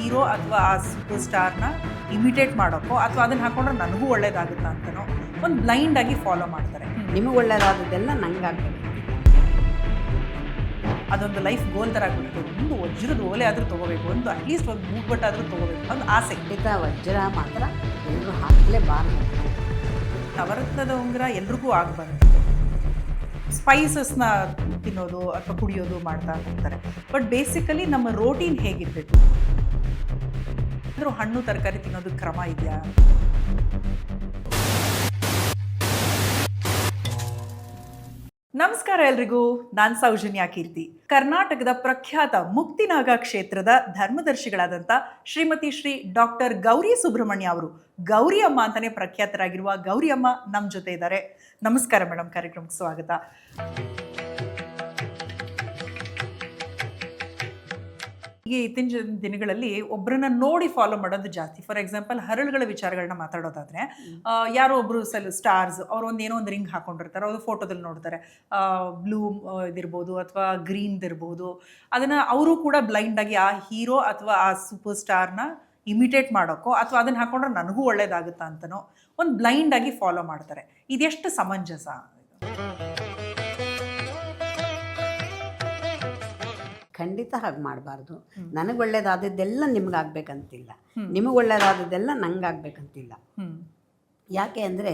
Hero ಅಥವಾ ಆ super ಸ್ಟಾರ್ನ imitate ಮಾಡೋಕ್ಕೋ ಅಥವಾ ಅದನ್ನು ಹಾಕೊಂಡ್ರೆ ನನಗೂ ಒಳ್ಳೇದಾಗುತ್ತಾ ಅಂತನೋ ಒಂದು ಬ್ಲೈಂಡಾಗಿ ಫಾಲೋ ಮಾಡ್ತಾರೆ. ನಿಮಗೆ ಒಳ್ಳೇದಾದದ್ದೆಲ್ಲ ನಂಗಾಗಬೇಕು. ಅದೊಂದು ಲೈಫ್ ಗೋಲ್ ಥರ ಆಗ್ಬಿಟ್ಟು ಒಂದು ವಜ್ರದ ಓಲೆ ಆದರೂ ತೊಗೋಬೇಕು, ಒಂದು ಅಟ್ಲೀಸ್ಟ್ ಒಂದು ಮೂಗ್ಬಟ್ಟು ಆದರೂ ತೊಗೋಬೇಕು ಒಂದು ಆಸೆ. ಖಂಡಿತ ವಜ್ರ ಮಾತ್ರ ಎಲ್ಲರೂ ಹಾಕಲೇಬಾರ್ದು. ನವರತ್ನದ ಉಂಗುರ ಎಲ್ರಿಗೂ ಆಗಬಾರ್ದು. ಸ್ಪೈಸಸ್ನ ತಿನ್ನೋದು ಅಥವಾ ಕುಡಿಯೋದು ಮಾಡ್ತಾ ಹೋಗ್ತಾರೆ. ಬಟ್ ಬೇಸಿಕಲಿ ನಮ್ಮ ರೋಟೀನ್ ಹೇಗಿರಬೇಕು? ಅಂದರೂ ಹಣ್ಣು ತರಕಾರಿ ತಿನ್ನೋದು ಕ್ರಮ ಇದೆಯಾ? ನಮಸ್ಕಾರ ಎಲ್ರಿಗೂ, ನಾನು ಸೌಜನ್ಯ ಕೀರ್ತಿ. ಕರ್ನಾಟಕದ ಪ್ರಖ್ಯಾತ ಮುಕ್ತಿನಾಗ ಕ್ಷೇತ್ರದ ಧರ್ಮದರ್ಶಿಗಳಾದಂಥ ಶ್ರೀಮತಿ ಶ್ರೀ ಡಾಕ್ಟರ್ ಗೌರಿ ಸುಬ್ರಹ್ಮಣ್ಯ ಅವರು, ಗೌರಿ ಅಮ್ಮ ಅಂತಾನೆ ಪ್ರಖ್ಯಾತರಾಗಿರುವ ಗೌರಿ ಅಮ್ಮ ನಮ್ಮ ಜೊತೆ ಇದ್ದಾರೆ. ನಮಸ್ಕಾರ ಮೇಡಮ್, ಕಾರ್ಯಕ್ರಮಕ್ಕೆ ಸ್ವಾಗತ. ಈಗ ಇತ್ತೀಚಿನ ದಿನಗಳಲ್ಲಿ ಒಬ್ಬರನ್ನ ನೋಡಿ ಫಾಲೋ ಮಾಡೋದು ಜಾಸ್ತಿ. ಫಾರ್ ಎಕ್ಸಾಂಪಲ್, ಹರಳುಗಳ ವಿಚಾರಗಳನ್ನ ಮಾತಾಡೋದಾದ್ರೆ, ಯಾರೋ ಒಬ್ರು ಸ್ಟಾರ್ಸ್ ಅವ್ರು ಏನೋ ಒಂದು ರಿಂಗ್ ಹಾಕೊಂಡಿರ್ತಾರೆ, ಅವ್ರು ಫೋಟೋದಲ್ಲಿ ನೋಡ್ತಾರೆ ಬ್ಲೂ ಇದಿರ್ಬೋದು ಅಥವಾ ಗ್ರೀನ್ದಿರ್ಬೋದು. ಅದನ್ನ ಅವರು ಕೂಡ ಬ್ಲೈಂಡ್ ಆಗಿ ಆ ಹೀರೋ ಅಥವಾ ಆ ಸೂಪರ್ ಸ್ಟಾರ್ನ ಇಮಿಟೇಟ್ ಮಾಡೋಕ್ಕೋ ಅಥವಾ ಅದನ್ನ ಹಾಕೊಂಡ್ರೆ ನನಗೂ ಒಳ್ಳೇದಾಗುತ್ತಾ ಅಂತನೋ ಒಂದು ಬ್ಲೈಂಡ್ ಆಗಿ ಫಾಲೋ ಮಾಡ್ತಾರೆ. ಇದೆಷ್ಟು ಸಮಂಜಸ? ಖಂಡಿತ ಹಾಗೆ ಮಾಡಬಾರ್ದು. ನನಗೆ ಒಳ್ಳೇದಾದದ್ದೆಲ್ಲ ನಿಮ್ಗಾಗಬೇಕಂತಿಲ್ಲ, ನಿಮಗೆ ಒಳ್ಳೇದಾದದ್ದೆಲ್ಲ ನಂಗಾಗಬೇಕಂತಿಲ್ಲ. ಯಾಕೆ ಅಂದರೆ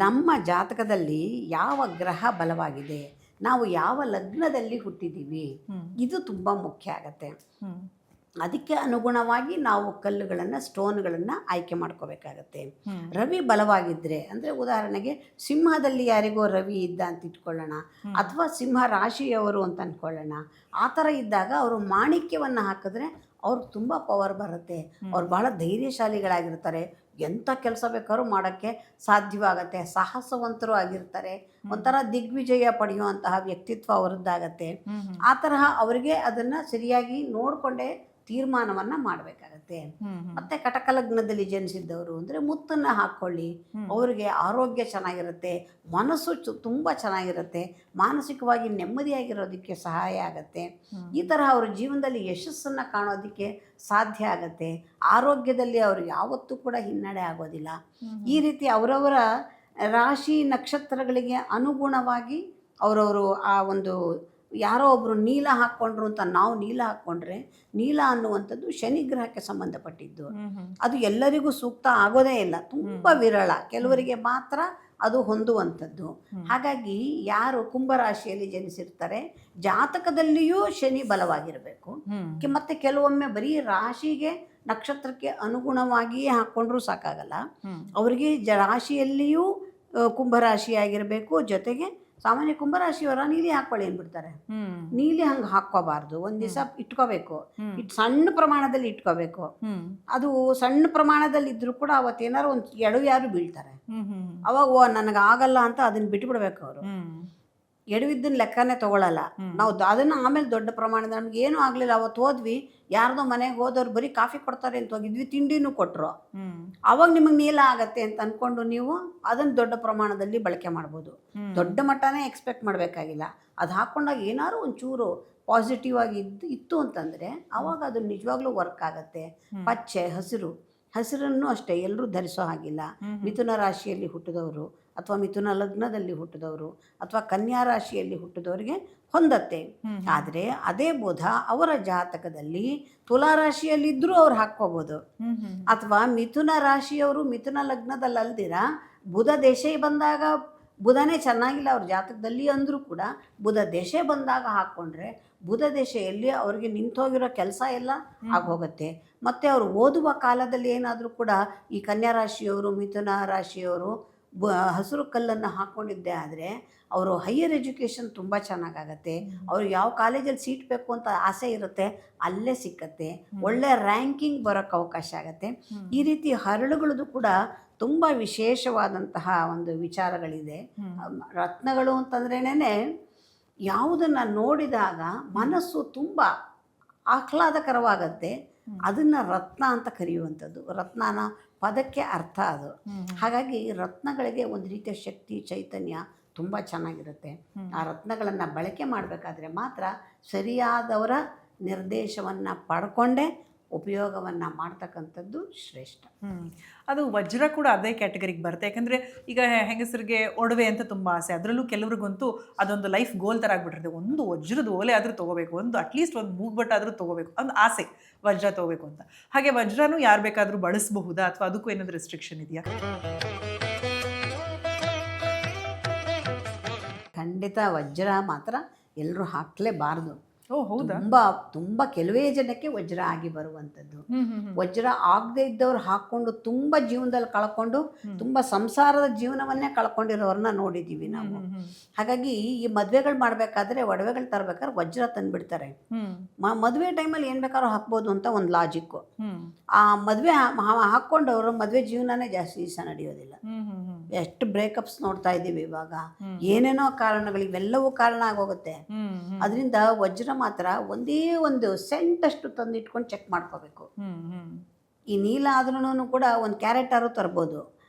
ನಮ್ಮ ಜಾತಕದಲ್ಲಿ ಯಾವ ಗ್ರಹ ಬಲವಾಗಿದೆ, ನಾವು ಯಾವ ಲಗ್ನದಲ್ಲಿ ಹುಟ್ಟಿದ್ದೀವಿ, ಇದು ತುಂಬ ಮುಖ್ಯ ಆಗತ್ತೆ. ಅದಕ್ಕೆ ಅನುಗುಣವಾಗಿ ನಾವು ಕಲ್ಲುಗಳನ್ನು, ಸ್ಟೋನ್ಗಳನ್ನು ಆಯ್ಕೆ ಮಾಡ್ಕೋಬೇಕಾಗತ್ತೆ. ರವಿ ಬಲವಾಗಿದ್ದರೆ, ಅಂದರೆ ಉದಾಹರಣೆಗೆ ಸಿಂಹದಲ್ಲಿ ಯಾರಿಗೋ ರವಿ ಇದ್ದ ಅಂತ ಇಟ್ಕೊಳ್ಳೋಣ, ಅಥವಾ ಸಿಂಹ ರಾಶಿಯವರು ಅಂತ ಅಂದ್ಕೊಳ್ಳೋಣ. ಆ ಥರ ಇದ್ದಾಗ ಅವರು ಮಾಣಿಕ್ಯವನ್ನು ಹಾಕಿದ್ರೆ ಅವ್ರಿಗೆ ತುಂಬ ಪವರ್ ಬರುತ್ತೆ. ಅವ್ರು ಬಹಳ ಧೈರ್ಯಶಾಲಿಗಳಾಗಿರ್ತಾರೆ, ಎಂಥ ಕೆಲಸ ಬೇಕಾದ್ರೂ ಮಾಡೋಕ್ಕೆ ಸಾಧ್ಯವಾಗತ್ತೆ. ಸಾಹಸವಂತರು ಆಗಿರ್ತಾರೆ, ಒಂಥರ ದಿಗ್ವಿಜಯ ಪಡೆಯುವಂತಹ ವ್ಯಕ್ತಿತ್ವ ಅವರದ್ದಾಗತ್ತೆ. ಆ ತರಹ ಅವರಿಗೆ ಅದನ್ನು ಸರಿಯಾಗಿ ನೋಡಿಕೊಂಡೇ ತೀರ್ಮಾನವನ್ನು ಮಾಡಬೇಕಾಗತ್ತೆ. ಮತ್ತು ಕಟಕ ಲಗ್ನದಲ್ಲಿ ಜನಿಸಿದ್ದವರು ಅಂದರೆ ಮುತ್ತನ್ನು ಹಾಕ್ಕೊಳ್ಳಿ, ಅವರಿಗೆ ಆರೋಗ್ಯ ಚೆನ್ನಾಗಿರುತ್ತೆ, ಮನಸ್ಸು ತುಂಬ ಚೆನ್ನಾಗಿರುತ್ತೆ, ಮಾನಸಿಕವಾಗಿ ನೆಮ್ಮದಿಯಾಗಿರೋದಕ್ಕೆ ಸಹಾಯ ಆಗುತ್ತೆ. ಈ ಥರ ಅವ್ರ ಜೀವನದಲ್ಲಿ ಯಶಸ್ಸನ್ನು ಕಾಣೋದಕ್ಕೆ ಸಾಧ್ಯ ಆಗುತ್ತೆ. ಆರೋಗ್ಯದಲ್ಲಿ ಅವರು ಯಾವತ್ತೂ ಕೂಡ ಹಿನ್ನಡೆ ಆಗೋದಿಲ್ಲ. ಈ ರೀತಿ ಅವರವರ ರಾಶಿ ನಕ್ಷತ್ರಗಳಿಗೆ ಅನುಗುಣವಾಗಿ ಅವರವರು ಆ ಒಂದು ಯಾರೋ ಒಬ್ಬರು ನೀಲ ಹಾಕ್ಕೊಂಡ್ರು ಅಂತ ನಾವು ನೀಲ ಹಾಕ್ಕೊಂಡ್ರೆ, ನೀಲ ಅನ್ನುವಂಥದ್ದು ಶನಿ ಗ್ರಹಕ್ಕೆ ಸಂಬಂಧಪಟ್ಟಿದ್ದು. ಅದು ಎಲ್ಲರಿಗೂ ಸೂಕ್ತ ಆಗೋದೇ ಇಲ್ಲ, ತುಂಬ ವಿರಳ, ಕೆಲವರಿಗೆ ಮಾತ್ರ ಅದು ಹೊಂದುವಂಥದ್ದು. ಹಾಗಾಗಿ ಯಾರು ಕುಂಭರಾಶಿಯಲ್ಲಿ ಜನಿಸಿರ್ತಾರೆ, ಜಾತಕದಲ್ಲಿಯೂ ಶನಿ ಬಲವಾಗಿರಬೇಕು. ಮತ್ತು ಕೆಲವೊಮ್ಮೆ ಬರೀ ರಾಶಿಗೆ ನಕ್ಷತ್ರಕ್ಕೆ ಅನುಗುಣವಾಗಿಯೇ ಹಾಕ್ಕೊಂಡ್ರೂ ಸಾಕಾಗಲ್ಲ, ಅವರಿಗೆ ರಾಶಿಯಲ್ಲಿಯೂ ಕುಂಭರಾಶಿಯಾಗಿರಬೇಕು. ಜೊತೆಗೆ ಸಾಮಾನ್ಯ ಕುಂಭರಾಶಿಯವರ ನೀಲಿ ಹಾಕ್ಕೊಳ್ಳಿ ಅಂದ್ಬಿಡ್ತಾರೆ. ನೀಲಿ ಹಂಗೆ ಹಾಕ್ಕೋಬಾರ್ದು, ಒಂದು ದಿವಸ ಇಟ್ಕೋಬೇಕು, ಸಣ್ಣ ಪ್ರಮಾಣದಲ್ಲಿ ಇಟ್ಕೋಬೇಕು. ಅದು ಸಣ್ಣ ಪ್ರಮಾಣದಲ್ಲಿ ಇದ್ರೂ ಕೂಡ ಅವತ್ತೇನಾರು ಒಂದು ಯಾರು ಬೀಳ್ತಾರೆ, ಅವಾಗ ನನಗಾಗಲ್ಲ ಅಂತ ಅದನ್ನ ಬಿಟ್ಬಿಡ್ಬೇಕು. ಅವರು ಎಡವಿದ್ದನ್ನ ಲೆಕ್ಕನೇ ತೊಗೊಳಲ್ಲ. ನಾವು ಅದನ್ನು ಆಮೇಲೆ ದೊಡ್ಡ ಪ್ರಮಾಣದ ನಮ್ಗೆ ಏನೂ ಆಗಲಿಲ್ಲ, ಅವತ್ತು ಹೋದ್ವಿ, ಯಾರ್ದೋ ಮನೆಗೆ ಹೋದವ್ರು ಬರೀ ಕಾಫಿ ಕೊಡ್ತಾರೆ ಅಂತ ಹೋಗಿದ್ವಿ, ತಿಂಡಿನೂ ಕೊಟ್ಟರು, ಅವಾಗ ನಿಮಗೆ ನೀಲ ಆಗತ್ತೆ ಅಂತ ಅಂದ್ಕೊಂಡು ನೀವು ಅದನ್ನು ದೊಡ್ಡ ಪ್ರಮಾಣದಲ್ಲಿ ಬಳಕೆ ಮಾಡ್ಬೋದು. ದೊಡ್ಡ ಮಟ್ಟನೇ ಎಕ್ಸ್ಪೆಕ್ಟ್ ಮಾಡಬೇಕಾಗಿಲ್ಲ. ಅದು ಹಾಕ್ಕೊಂಡಾಗ ಏನಾದ್ರು ಒಂಚೂರು ಪಾಸಿಟಿವ್ ಆಗಿ ಇತ್ತು ಅಂತಂದರೆ ಅವಾಗ ಅದು ನಿಜವಾಗ್ಲೂ ವರ್ಕ್ ಆಗುತ್ತೆ. ಪಚ್ಚೆ, ಹಸಿರನ್ನು ಅಷ್ಟೇ ಎಲ್ಲರೂ ಧರಿಸೋ ಹಾಗಿಲ್ಲ. ಮಿಥುನ ರಾಶಿಯಲ್ಲಿ ಹುಟ್ಟಿದವರು ಅಥವಾ ಮಿಥುನ ಲಗ್ನದಲ್ಲಿ ಹುಟ್ಟಿದವರು ಅಥವಾ ಕನ್ಯಾ ರಾಶಿಯಲ್ಲಿ ಹುಟ್ಟಿದವರಿಗೆ ಹೊಂದತ್ತೆ. ಆದರೆ ಅದೇ ಬುಧ ಅವರ ಜಾತಕದಲ್ಲಿ ತುಲಾ ರಾಶಿಯಲ್ಲಿದ್ದರೂ ಅವ್ರು ಹಾಕ್ಕೋಬೋದು. ಅಥವಾ ಮಿಥುನ ರಾಶಿಯವರು ಮಿಥುನ ಲಗ್ನದಲ್ಲಿ ಅಲ್ದಿರ ಬುಧ ದೇಶ ಬಂದಾಗ, ಬುಧನೇ ಚೆನ್ನಾಗಿಲ್ಲ ಅವ್ರ ಜಾತಕದಲ್ಲಿ ಅಂದರೂ ಕೂಡ ಬುಧ ದೇಶ ಬಂದಾಗ ಹಾಕ್ಕೊಂಡ್ರೆ ಬುಧ ದೇಶೆಯಲ್ಲಿ ಅವ್ರಿಗೆ ನಿಂತೋಗಿರೋ ಕೆಲಸ ಎಲ್ಲ ಆಗೋಗುತ್ತೆ. ಮತ್ತು ಅವರು ಓದುವ ಕಾಲದಲ್ಲಿ ಏನಾದರೂ ಕೂಡ ಈ ಕನ್ಯಾ ರಾಶಿಯವರು, ಮಿಥುನ ರಾಶಿಯವರು ಹಸಿರು ಕಲ್ಲನ್ನು ಹಾಕ್ಕೊಂಡಿದ್ದೆ ಆದರೆ ಅವರು ಹೈಯರ್ ಎಜುಕೇಷನ್ ತುಂಬ ಚೆನ್ನಾಗಾಗತ್ತೆ. ಅವ್ರಿಗೆ ಯಾವ ಕಾಲೇಜಲ್ಲಿ ಸೀಟ್ ಬೇಕು ಅಂತ ಆಸೆ ಇರುತ್ತೆ, ಅಲ್ಲೇ ಸಿಕ್ಕತ್ತೆ. ಒಳ್ಳೆ ರ್ಯಾಂಕಿಂಗ್ ಬರೋಕ್ಕೆ ಅವಕಾಶ ಆಗುತ್ತೆ. ಈ ರೀತಿ ಹರಳುಗಳದ್ದು ಕೂಡ ತುಂಬ ವಿಶೇಷವಾದಂತಹ ಒಂದು ವಿಚಾರಗಳಿದೆ. ರತ್ನಗಳು ಅಂತಂದ್ರೇನೆ ಯಾವುದನ್ನು ನೋಡಿದಾಗ ಮನಸ್ಸು ತುಂಬ ಆಹ್ಲಾದಕರವಾಗತ್ತೆ, ಅದನ್ನು ರತ್ನ ಅಂತ ಕರೆಯುವಂಥದ್ದು. ರತ್ನನ ಪದಕ್ಕೆ ಅರ್ಥ ಅದು. ಹಾಗಾಗಿ ರತ್ನಗಳಿಗೆ ಒಂದು ರೀತಿಯ ಶಕ್ತಿ, ಚೈತನ್ಯ ತುಂಬ ಚೆನ್ನಾಗಿರುತ್ತೆ. ಆ ರತ್ನಗಳನ್ನು ಬಳಕೆ ಮಾಡಬೇಕಾದ್ರೆ ಮಾತ್ರ ಸರಿಯಾದವರ ನಿರ್ದೇಶವನ್ನು ಪಡ್ಕೊಂಡೇ ಉಪಯೋಗವನ್ನು ಮಾಡ್ತಕ್ಕಂಥದ್ದು ಶ್ರೇಷ್ಠ. ಅದು ವಜ್ರ ಕೂಡ ಅದೇ ಕ್ಯಾಟಗರಿಗೆ ಬರುತ್ತೆ. ಯಾಕಂದರೆ ಈಗ ಹೆಂಗಸರಿಗೆ ಒಡವೆ ಅಂತ ತುಂಬ ಆಸೆ, ಅದರಲ್ಲೂ ಕೆಲವ್ರಿಗಂತೂ ಅದೊಂದು ಲೈಫ್ ಗೋಲ್ ಥರ ಆಗ್ಬಿಟ್ಟಿರುತ್ತೆ. ಒಂದು ವಜ್ರದ ಓಲೆ ಆದರೂ ತೊಗೋಬೇಕು, ಒಂದು ಅಟ್ಲೀಸ್ಟ್ ಒಂದು ಮೂಗ್ಬಟ್ಟು ಆದರೂ ತೊಗೋಬೇಕು, ಒಂದು ಆಸೆ ವಜ್ರ ತೊಗೋಬೇಕು ಅಂತ. ಹಾಗೆ ವಜ್ರನೂ ಯಾರು ಬೇಕಾದರೂ ಬಳಸಬಹುದಾ ಅಥವಾ ಅದಕ್ಕೂ ಏನಾದರೂ ರೆಸ್ಟ್ರಿಕ್ಷನ್ ಇದೆಯಾ? ಖಂಡಿತ ವಜ್ರ ಮಾತ್ರ ಎಲ್ಲರೂ ಹಾಕಲೇಬಾರ್ದು. ಓ ಹೌದಾ? ತುಂಬ ಕೆಲವೇ ಜನಕ್ಕೆ ವಜ್ರ ಆಗಿ ಬರುವಂಥದ್ದು. ವಜ್ರ ಆಗದೆ ಇದ್ದವ್ರು ಹಾಕ್ಕೊಂಡು ತುಂಬ ಜೀವನದಲ್ಲಿ ಕಳ್ಕೊಂಡು ತುಂಬ ಸಂಸಾರದ ಜೀವನವನ್ನೇ ಕಳ್ಕೊಂಡಿರೋರನ್ನ ನೋಡಿದ್ದೀವಿ ನಾವು. ಹಾಗಾಗಿ ಈ ಮದುವೆಗಳು ಮಾಡಬೇಕಾದ್ರೆ ಒಡವೆಗಳು ತರಬೇಕಾದ್ರೆ ವಜ್ರ ತಂದುಬಿಡ್ತಾರೆ. ಮದುವೆ ಟೈಮಲ್ಲಿ ಏನು ಬೇಕಾದ್ರೂ ಹಾಕ್ಬೋದು ಅಂತ ಒಂದು ಲಾಜಿಕ್ಕು. ಆ ಮದುವೆ ಹಾಕ್ಕೊಂಡವರು ಮದುವೆ ಜೀವನನೇ ಜಾಸ್ತಿ ದಿವಸ ನಡೆಯೋದಿಲ್ಲ. ಎಷ್ಟು ಬ್ರೇಕಪ್ಸ್ ನೋಡ್ತಾ ಇದ್ದೀವಿ ಇವಾಗ. ಏನೇನೋ ಕಾರಣಗಳು, ಇವೆಲ್ಲವೂ ಕಾರಣ ಆಗೋಗುತ್ತೆ. ಅದರಿಂದ ವಜ್ರ ಮಾತ್ರ ಒಂದೇ ಒಂದು ಸೆಂಟಷ್ಟು ತಂದಿಟ್ಕೊಂಡು ಚೆಕ್ ಮಾಡ್ಕೋಬೇಕು. ಈ ನೀಲ ಆದ್ರೂ ಕೂಡ ಒಂದು ಕ್ಯಾರೆಟಾರು ತರ್ಬೋದು.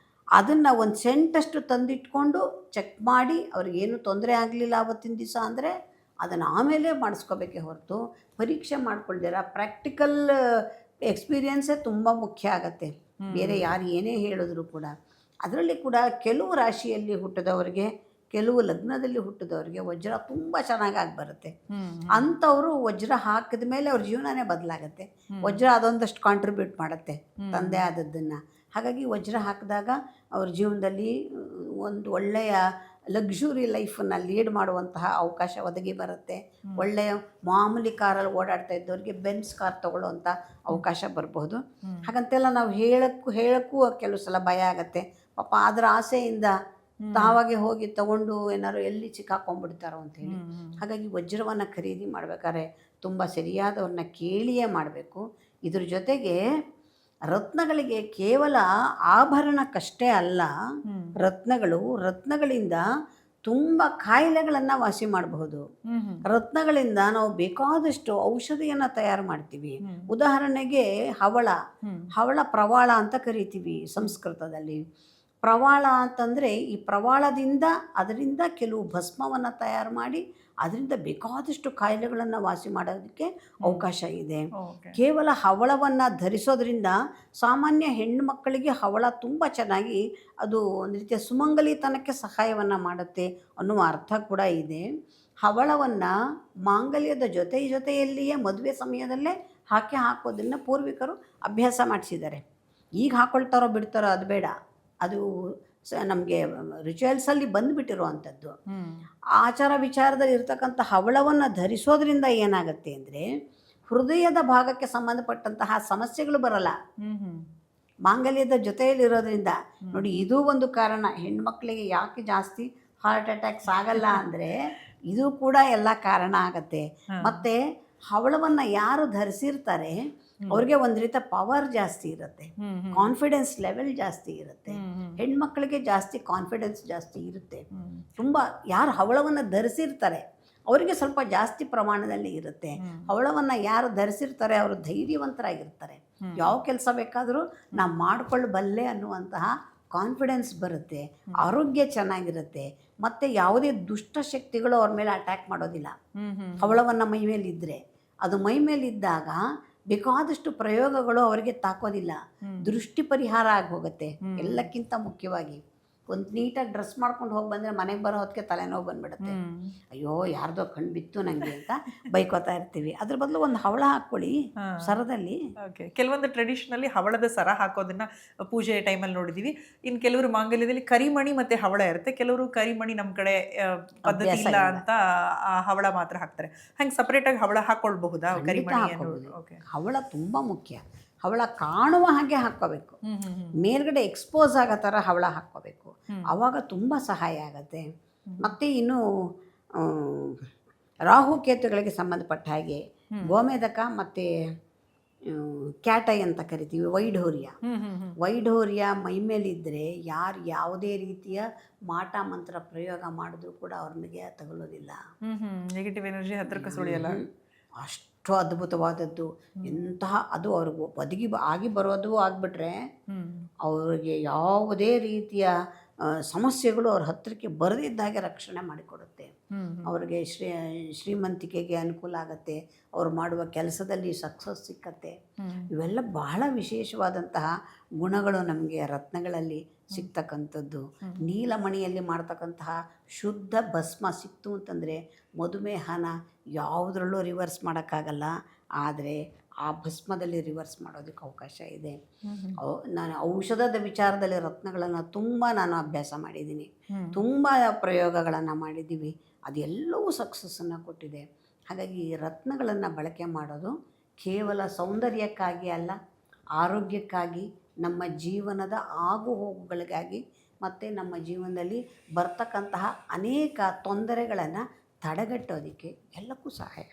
ಅದನ್ನು ಒಂದು ಸೆಂಟಷ್ಟು ತಂದಿಟ್ಕೊಂಡು ಚೆಕ್ ಮಾಡಿ ಅವ್ರಿಗೇನು ತೊಂದರೆ ಆಗಲಿಲ್ಲ ಆವತ್ತಿನ ದಿವಸ ಅಂದರೆ ಅದನ್ನು ಆಮೇಲೆ ಮಾಡಿಸ್ಕೋಬೇಕೇ ಹೊರತು ಪರೀಕ್ಷೆ ಮಾಡ್ಕೊಳ್ದಿರ. ಪ್ರಾಕ್ಟಿಕಲ್ ಎಕ್ಸ್ಪೀರಿಯನ್ಸೇ ತುಂಬ ಮುಖ್ಯ ಆಗತ್ತೆ, ಬೇರೆ ಯಾರು ಏನೇ ಹೇಳಿದ್ರು ಕೂಡ. ಅದರಲ್ಲಿ ಕೂಡ ಕೆಲವು ರಾಶಿಯಲ್ಲಿ ಹುಟ್ಟಿದವರಿಗೆ, ಕೆಲವು ಲಗ್ನದಲ್ಲಿ ಹುಟ್ಟಿದವರಿಗೆ ವಜ್ರ ತುಂಬ ಚೆನ್ನಾಗಿ ಬರುತ್ತೆ. ಅಂಥವರು ವಜ್ರ ಹಾಕಿದ ಮೇಲೆ ಅವ್ರ ಜೀವನನೇ ಬದಲಾಗತ್ತೆ. ವಜ್ರ ಅದೊಂದಷ್ಟು ಕಾಂಟ್ರಿಬ್ಯೂಟ್ ಮಾಡುತ್ತೆ ತಂದೆ ಆದದ್ದನ್ನು. ಹಾಗಾಗಿ ವಜ್ರ ಹಾಕಿದಾಗ ಅವ್ರ ಜೀವನದಲ್ಲಿ ಒಂದು ಒಳ್ಳೆಯ ಲಕ್ಸುರಿ ಲೈಫನ್ನು ಲೀಡ್ ಮಾಡುವಂತಹ ಅವಕಾಶ ಒದಗಿ ಬರುತ್ತೆ. ಒಳ್ಳೆಯ ಮಾಮೂಲಿ ಕಾರಲ್ಲಿ ಓಡಾಡ್ತಾ ಇದ್ದವ್ರಿಗೆ ಬೆನ್ಸ್ ಕಾರ್ ತೊಗೊಳ್ಳೋವಂಥ ಅವಕಾಶ ಬರ್ಬೋದು. ಹಾಗಂತೆಲ್ಲ ನಾವು ಹೇಳಕ್ಕೂ ಕೆಲವು ಸಲ ಭಯ ಆಗತ್ತೆ. ಪಾಪ ಅದರ ಆಸೆಯಿಂದ ತಾವಾಗೆ ಹೋಗಿ ತಗೊಂಡು ಏನಾದ್ರು ಎಲ್ಲಿ ಸಿಕ್ಕಾಕೊಂಡ್ಬಿಡ್ತಾರೋ ಅಂಥೇಳಿ. ಹಾಗಾಗಿ ವಜ್ರವನ್ನು ಖರೀದಿ ಮಾಡ್ಬೇಕಾದ್ರೆ ತುಂಬ ಸರಿಯಾದವ್ರನ್ನ ಕೇಳಿಯೇ ಮಾಡಬೇಕು. ಇದ್ರ ಜೊತೆಗೆ ರತ್ನಗಳಿಗೆ ಕೇವಲ ಆಭರಣಕ್ಕಷ್ಟೇ ಅಲ್ಲ, ರತ್ನಗಳಿಂದ ತುಂಬ ಕಾಯಿಲೆಗಳನ್ನು ವಾಸಿ ಮಾಡಬಹುದು. ರತ್ನಗಳಿಂದ ನಾವು ಬೇಕಾದಷ್ಟು ಔಷಧಿಯನ್ನು ತಯಾರು ಮಾಡ್ತೀವಿ. ಉದಾಹರಣೆಗೆ ಹವಳ ಪ್ರವಾಳ ಅಂತ ಕರಿತೀವಿ ಸಂಸ್ಕೃತದಲ್ಲಿ. ಪ್ರವಾಳ ಅಂತಂದರೆ ಈ ಅದರಿಂದ ಕೆಲವು ಭಸ್ಮವನ್ನು ತಯಾರು ಮಾಡಿ ಅದರಿಂದ ಬೇಕಾದಷ್ಟು ಕಾಯಿಲೆಗಳನ್ನು ವಾಸಿ ಮಾಡೋದಕ್ಕೆ ಅವಕಾಶ ಇದೆ. ಕೇವಲ ಹವಳವನ್ನು ಧರಿಸೋದ್ರಿಂದ ಸಾಮಾನ್ಯ ಹೆಣ್ಣು ಮಕ್ಕಳಿಗೆ ಹವಳ ತುಂಬ ಚೆನ್ನಾಗಿ ಅದು ಒಂದು ರೀತಿಯ ಸುಮಂಗಲಿತನಕ್ಕೆ ಸಹಾಯವನ್ನು ಮಾಡುತ್ತೆ ಅನ್ನುವ ಅರ್ಥ ಕೂಡ ಇದೆ. ಹವಳವನ್ನು ಮಾಂಗಲ್ಯದ ಜೊತೆಯಲ್ಲಿಯೇ ಮದುವೆ ಸಮಯದಲ್ಲೇ ಹಾಕೋದನ್ನು ಪೂರ್ವಿಕರು ಅಭ್ಯಾಸ ಮಾಡಿಸಿದ್ದಾರೆ. ಈಗ ಹಾಕ್ಕೊಳ್ತಾರೋ ಬಿಡ್ತಾರೋ ಅದು ಬೇಡ, ಅದು ನಮಗೆ ರಿಚುವಲ್ಸಲ್ಲಿ ಬಂದುಬಿಟ್ಟಿರುವಂಥದ್ದು. ಆಚಾರ ವಿಚಾರದಲ್ಲಿ ಇರ್ತಕ್ಕಂಥ ಹವಳವನ್ನು ಧರಿಸೋದ್ರಿಂದ ಏನಾಗುತ್ತೆ ಅಂದರೆ ಹೃದಯದ ಭಾಗಕ್ಕೆ ಸಂಬಂಧಪಟ್ಟಂತಹ ಸಮಸ್ಯೆಗಳು ಬರಲ್ಲ. ಮಾಂಗಲ್ಯದ ಜೊತೆಯಲ್ಲಿರೋದ್ರಿಂದ ನೋಡಿ, ಇದು ಒಂದು ಕಾರಣ ಹೆಣ್ಮಕ್ಳಿಗೆ ಯಾಕೆ ಜಾಸ್ತಿ ಹಾರ್ಟ್ ಅಟ್ಯಾಕ್ಸ್ ಆಗಲ್ಲ ಅಂದರೆ ಇದು ಕೂಡ ಎಲ್ಲ ಕಾರಣ ಆಗತ್ತೆ. ಮತ್ತು ಹವಳವನ್ನು ಯಾರು ಧರಿಸಿರ್ತಾರೆ ಅವ್ರಿಗೆ ಒಂದು ರೀತಿಯ ಪವರ್ ಜಾಸ್ತಿ ಇರುತ್ತೆ, ಕಾನ್ಫಿಡೆನ್ಸ್ ಲೆವೆಲ್ ಜಾಸ್ತಿ ಇರುತ್ತೆ. ಹೆಣ್ಮಕ್ಳಿಗೆ ಜಾಸ್ತಿ ಕಾನ್ಫಿಡೆನ್ಸ್ ಜಾಸ್ತಿ ಇರುತ್ತೆ. ತುಂಬ ಯಾರು ಹವಳವನ್ನು ಧರಿಸಿರ್ತಾರೆ ಅವರಿಗೆ ಸ್ವಲ್ಪ ಜಾಸ್ತಿ ಪ್ರಮಾಣದಲ್ಲಿ ಇರುತ್ತೆ. ಹವಳವನ್ನು ಯಾರು ಧರಿಸಿರ್ತಾರೆ ಅವರು ಧೈರ್ಯವಂತರಾಗಿರ್ತಾರೆ. ಯಾವ ಕೆಲಸ ಬೇಕಾದರೂ ನಾವು ಮಾಡಿಕೊಳ್ಳಬಲ್ಲೆ ಅನ್ನುವಂತಹ ಕಾನ್ಫಿಡೆನ್ಸ್ ಬರುತ್ತೆ. ಆರೋಗ್ಯ ಚೆನ್ನಾಗಿರುತ್ತೆ. ಮತ್ತು ಯಾವುದೇ ದುಷ್ಟಶಕ್ತಿಗಳು ಅವ್ರ ಮೇಲೆ ಅಟ್ಯಾಕ್ ಮಾಡೋದಿಲ್ಲ. ಹವಳವನ್ನು ಮೈ ಮೇಲಿದ್ದರೆ ಅದು ಮೈ ಮೇಲಿದ್ದಾಗ ಬೇಕಾದಷ್ಟು ಪ್ರಯೋಗಗಳು ಅವರಿಗೆ ತಾಕೋದಿಲ್ಲ. ದೃಷ್ಟಿ ಪರಿಹಾರ ಆಗಿ ಹೋಗುತ್ತೆ. ಎಲ್ಲಕ್ಕಿಂತ ಮುಖ್ಯವಾಗಿ ಒಂದು ನೀಟಾಗಿ ಡ್ರೆಸ್ ಮಾಡ್ಕೊಂಡು ಹೋಗಿ ಬಂದರೆ ಮನೆಗೆ ಬರೋ ಹೊತ್ತಿಗೆ ತಲೆನೋವು ಬಂದುಬಿಡುತ್ತೆ. ಅಯ್ಯೋ ಯಾರ್ದೋ ಕಣ್ಣು ಬಿತ್ತು ನನಗೆ ಅಂತ ಬೈಕೋತಾ ಇರ್ತೀವಿ. ಅದ್ರ ಬದಲು ಒಂದು ಹವಳ ಹಾಕ್ಕೊಳ್ಳಿ ಸರದಲ್ಲಿ. ಓಕೆ, ಕೆಲವೊಂದು ಟ್ರೆಡಿಷನಲ್ಲಿ ಹವಳದ ಸರ ಹಾಕೋದನ್ನ ಪೂಜೆ ಟೈಮಲ್ಲಿ ನೋಡಿದ್ದೀವಿ. ಇನ್ನು ಕೆಲವರು ಮಾಂಗಲ್ಯದಲ್ಲಿ ಕರಿಮಣಿ ಮತ್ತು ಹವಳ ಇರುತ್ತೆ. ಕೆಲವರು ಕರಿಮಣಿ ನಮ್ಮ ಕಡೆ ಪದ್ಧತಿ ಇಲ್ಲ ಅಂತ ಹವಳ ಮಾತ್ರ ಹಾಕ್ತಾರೆ. ಹಂಗೆ ಸಪ್ರೇಟಾಗಿ ಹವಳ ಹಾಕ್ಕೊಳ್ಬಹುದಾ? ಕರಿಮಣಿ ಹವಳ ತುಂಬ ಮುಖ್ಯ. ಹವಳ ಕಾಣುವ ಹಾಗೆ ಹಾಕ್ಕೋಬೇಕು, ಮೇಲ್ಗಡೆ ಎಕ್ಸ್ಪೋಸ್ ಆಗೋ ಥರ ಹವಳ ಹಾಕ್ಕೋಬೇಕು. ಆವಾಗ ತುಂಬ ಸಹಾಯ ಆಗುತ್ತೆ. ಮತ್ತು ಇನ್ನು ರಾಹುಕೇತುಗಳಿಗೆ ಸಂಬಂಧಪಟ್ಟ ಹಾಗೆ ಗೋಮೇಧಕ ಮತ್ತು ಕ್ಯಾಟೈ ಅಂತ ಕರಿತೀವಿ, ವೈಢೂರ್ಯ ಮೈಮೇಲಿದ್ದರೆ ಯಾರು ಯಾವುದೇ ರೀತಿಯ ಮಾಟ ಮಂತ್ರ ಪ್ರಯೋಗ ಮಾಡಿದ್ರು ಕೂಡ ಅವ್ರಿಗೆ ತಗೊಳ್ಳೋದಿಲ್ಲ. ನೆಗೆಟಿವ್ ಎನರ್ಜಿ ಹತ್ರಕ್ಕೆ ಸುಳಿಯಲ್ಲ. ಅಷ್ಟು ಅದ್ಭುತವಾದದ್ದು. ಎಂತಹ ಅದು ಅವ್ರಿಗೆ ಆಗಿ ಬರೋದು ಆಗಿಬಿಟ್ರೆ ಅವ್ರಿಗೆ ಯಾವುದೇ ರೀತಿಯ ಸಮಸ್ಯೆಗಳು ಅವ್ರ ಹತ್ತಿರಕ್ಕೆ ಬರದಿದ್ದಾಗೆ ರಕ್ಷಣೆ ಮಾಡಿಕೊಡುತ್ತೆ. ಅವ್ರಿಗೆ ಶ್ರೀಮಂತಿಕೆಗೆ ಅನುಕೂಲ ಆಗುತ್ತೆ, ಅವ್ರು ಮಾಡುವ ಕೆಲಸದಲ್ಲಿ ಸಕ್ಸಸ್ ಸಿಕ್ಕತ್ತೆ. ಇವೆಲ್ಲ ಬಹಳ ವಿಶೇಷವಾದಂತಹ ಗುಣಗಳು ನಮಗೆ ರತ್ನಗಳಲ್ಲಿ ಸಿಗ್ತಕ್ಕಂಥದ್ದು. ನೀಲಮಣಿಯಲ್ಲಿ ಮಾಡ್ತಕ್ಕಂತಹ ಶುದ್ಧ ಭಸ್ಮ ಸಿಕ್ತು ಅಂತಂದರೆ ಮಧುಮೇಹನ ಯಾವುದರಲ್ಲೂ ರಿವರ್ಸ್ ಮಾಡೋಕ್ಕಾಗಲ್ಲ, ಆದರೆ ಆ ಭಸ್ಮದಲ್ಲಿ ರಿವರ್ಸ್ ಮಾಡೋದಕ್ಕೆ ಅವಕಾಶ ಇದೆ. ನಾನು ಔಷಧದ ವಿಚಾರದಲ್ಲಿ ರತ್ನಗಳನ್ನು ತುಂಬ ನಾನು ಅಭ್ಯಾಸ ಮಾಡಿದ್ದೀನಿ, ತುಂಬ ಪ್ರಯೋಗಗಳನ್ನು ಮಾಡಿದ್ದೀವಿ, ಅದೆಲ್ಲವೂ ಸಕ್ಸಸ್ಸನ್ನು ಕೊಟ್ಟಿದೆ. ಹಾಗಾಗಿ ರತ್ನಗಳನ್ನು ಬಳಕೆ ಮಾಡೋದು ಕೇವಲ ಸೌಂದರ್ಯಕ್ಕಾಗಿ ಅಲ್ಲ, ಆರೋಗ್ಯಕ್ಕಾಗಿ, ನಮ್ಮ ಜೀವನದ ಆಗು ಹೋಗುಗಳಿಗಾಗಿ ಮತ್ತು ನಮ್ಮ ಜೀವನದಲ್ಲಿ ಬರ್ತಕ್ಕಂತಹ ಅನೇಕ ತೊಂದರೆಗಳನ್ನು ತಡೆಗಟ್ಟೋದಕ್ಕೆ ಎಲ್ಲಕ್ಕೂ ಸಹಾಯ.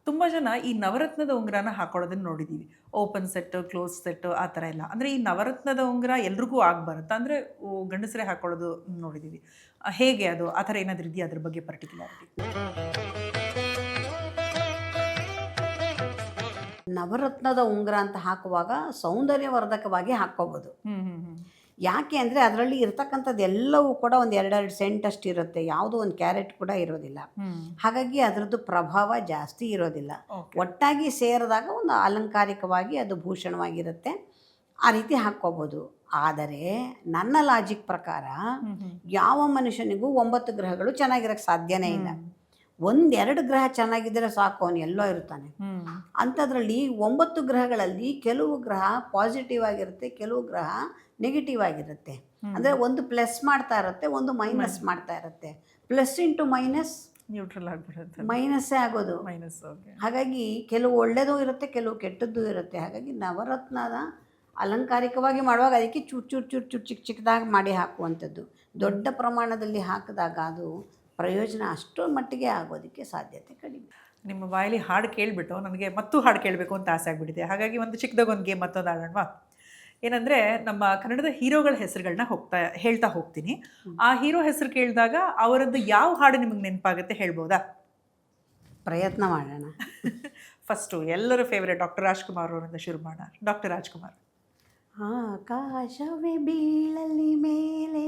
ತುಂಬ ಜನ ಈ ನವರತ್ನದ ಉಂಗುರನ ಹಾಕೊಳ್ಳೋದನ್ನ ನೋಡಿದ್ದೀವಿ, ಓಪನ್ ಸೆಟ್ಟು, ಕ್ಲೋಸ್ ಸೆಟ್ಟು ಆ ಥರ ಎಲ್ಲ. ಅಂದರೆ ಈ ನವರತ್ನದ ಉಂಗುರ ಎಲ್ರಿಗೂ ಆಗಬಾರುತ್ತಾ? ಅಂದರೆ ಗಂಡಸರೇ ಹಾಕೊಳ್ಳೋದು ನೋಡಿದ್ದೀವಿ, ಹೇಗೆ ಅದು? ಆ ಥರ ಏನಾದರೂ ಇದೆಯಾ ಅದ್ರ ಬಗ್ಗೆ ಪರ್ಟಿಕ್ಯುಲಾರಿಟಿ? ನವರತ್ನದ ಉಂಗುರ ಅಂತ ಹಾಕುವಾಗ ಸೌಂದರ್ಯವರ್ಧಕವಾಗಿ ಹಾಕ್ಕೋಬೋದು. ಯಾಕೆ ಅಂದರೆ ಅದರಲ್ಲಿ ಇರ್ತಕ್ಕಂಥದ್ದು ಎಲ್ಲವೂ ಕೂಡ ಒಂದು 2 ಸೆಂಟ್ ಅಷ್ಟು ಇರುತ್ತೆ, ಯಾವುದೋ ಒಂದು ಕ್ಯಾರೆಟ್ ಕೂಡ ಇರೋದಿಲ್ಲ. ಹಾಗಾಗಿ ಅದರದ್ದು ಪ್ರಭಾವ ಜಾಸ್ತಿ ಇರೋದಿಲ್ಲ. ಒಟ್ಟಾಗಿ ಸೇರಿದಾಗ ಒಂದು ಅಲಂಕಾರಿಕವಾಗಿ ಅದು ಭೂಷಣವಾಗಿರುತ್ತೆ, ಆ ರೀತಿ ಹಾಕ್ಕೋಬೋದು. ಆದರೆ ನನ್ನ ಲಾಜಿಕ್ ಪ್ರಕಾರ ಯಾವ ಮನುಷ್ಯನಿಗೂ 9 ಗ್ರಹಗಳು ಚೆನ್ನಾಗಿರೋಕ್ಕೆ ಸಾಧ್ಯನೇ ಇಲ್ಲ. 1-2 ಗ್ರಹ ಚೆನ್ನಾಗಿದ್ದರೆ ಸಾಕು, ಅವನು ಎಲ್ಲೋ ಇರ್ತಾನೆ. ಅಂಥದ್ರಲ್ಲಿ 9 ಗ್ರಹಗಳಲ್ಲಿ ಕೆಲವು ಗ್ರಹ ಪಾಸಿಟಿವ್ ಆಗಿರುತ್ತೆ, ಕೆಲವು ಗ್ರಹ ನೆಗೆಟಿವ್ ಆಗಿರುತ್ತೆ. ಅಂದರೆ ಒಂದು ಪ್ಲಸ್ ಮಾಡ್ತಾ ಇರುತ್ತೆ, ಒಂದು ಮೈನಸ್ ಮಾಡ್ತಾ ಇರುತ್ತೆ. ಪ್ಲಸ್ ಇಂಟು ಮೈನಸ್ ನ್ಯೂಟ್ರಲ್ ಆಗಿಬಿಡುತ್ತೆ, ಮೈನಸ್ಸೇ ಆಗೋದು. ಮೈನಸ್. ಹಾಗಾಗಿ ಕೆಲವು ಒಳ್ಳೆಯದು ಇರುತ್ತೆ, ಕೆಲವು ಕೆಟ್ಟದ್ದು ಇರುತ್ತೆ. ಹಾಗಾಗಿ ನವರತ್ನದ ಅಲಂಕಾರಿಕವಾಗಿ ಮಾಡುವಾಗ ಅದಕ್ಕೆ ಚೂರು ಚಿಕ್ಕದಾಗಿ ಮಾಡಿ ಹಾಕುವಂಥದ್ದು. ದೊಡ್ಡ ಪ್ರಮಾಣದಲ್ಲಿ ಹಾಕಿದಾಗ ಅದು ಪ್ರಯೋಜನ ಅಷ್ಟರ ಮಟ್ಟಿಗೆ ಆಗೋದಕ್ಕೆ ಸಾಧ್ಯತೆ ಕಡಿಮೆ. ನಿಮ್ಮ ಬಾಯಲ್ಲಿ ಹಾಡು ಕೇಳಿಬಿಟ್ಟು ನನಗೆ ಮತ್ತೂ ಹಾಡು ಕೇಳಬೇಕು ಅಂತ ಆಸೆ ಆಗಿಬಿಟ್ಟಿದೆ. ಹಾಗಾಗಿ ಒಂದು ಚಿಕ್ಕದಾಗ ಒಂದು ಗೇಮ್ ಮತ್ತೊಂದು ಆಡೋಣವಾ? ಏನಂದರೆ, ನಮ್ಮ ಕನ್ನಡದ ಹೀರೋಗಳ ಹೆಸರುಗಳನ್ನ ಹೇಳ್ತಾ ಹೋಗ್ತೀನಿ. ಆ ಹೀರೋ ಹೆಸರು ಕೇಳಿದಾಗ ಅವರದ್ದು ಯಾವ ಹಾಡು ನಿಮಗೆ ನೆನಪಾಗುತ್ತೆ, ಹೇಳ್ಬೋದಾ? ಪ್ರಯತ್ನ ಮಾಡೋಣ. ಫಸ್ಟು ಎಲ್ಲರ ಫೇವ್ರೇಟ್ ಡಾಕ್ಟರ್ ರಾಜ್ಕುಮಾರ್ ಅವರಿಂದ ಶುರು ಮಾಡೋಣ. ಡಾಕ್ಟರ್ ರಾಜ್ಕುಮಾರ್. ಆಕಾಶವೇ ಬೀಳಲಿ ಮೇಲೆ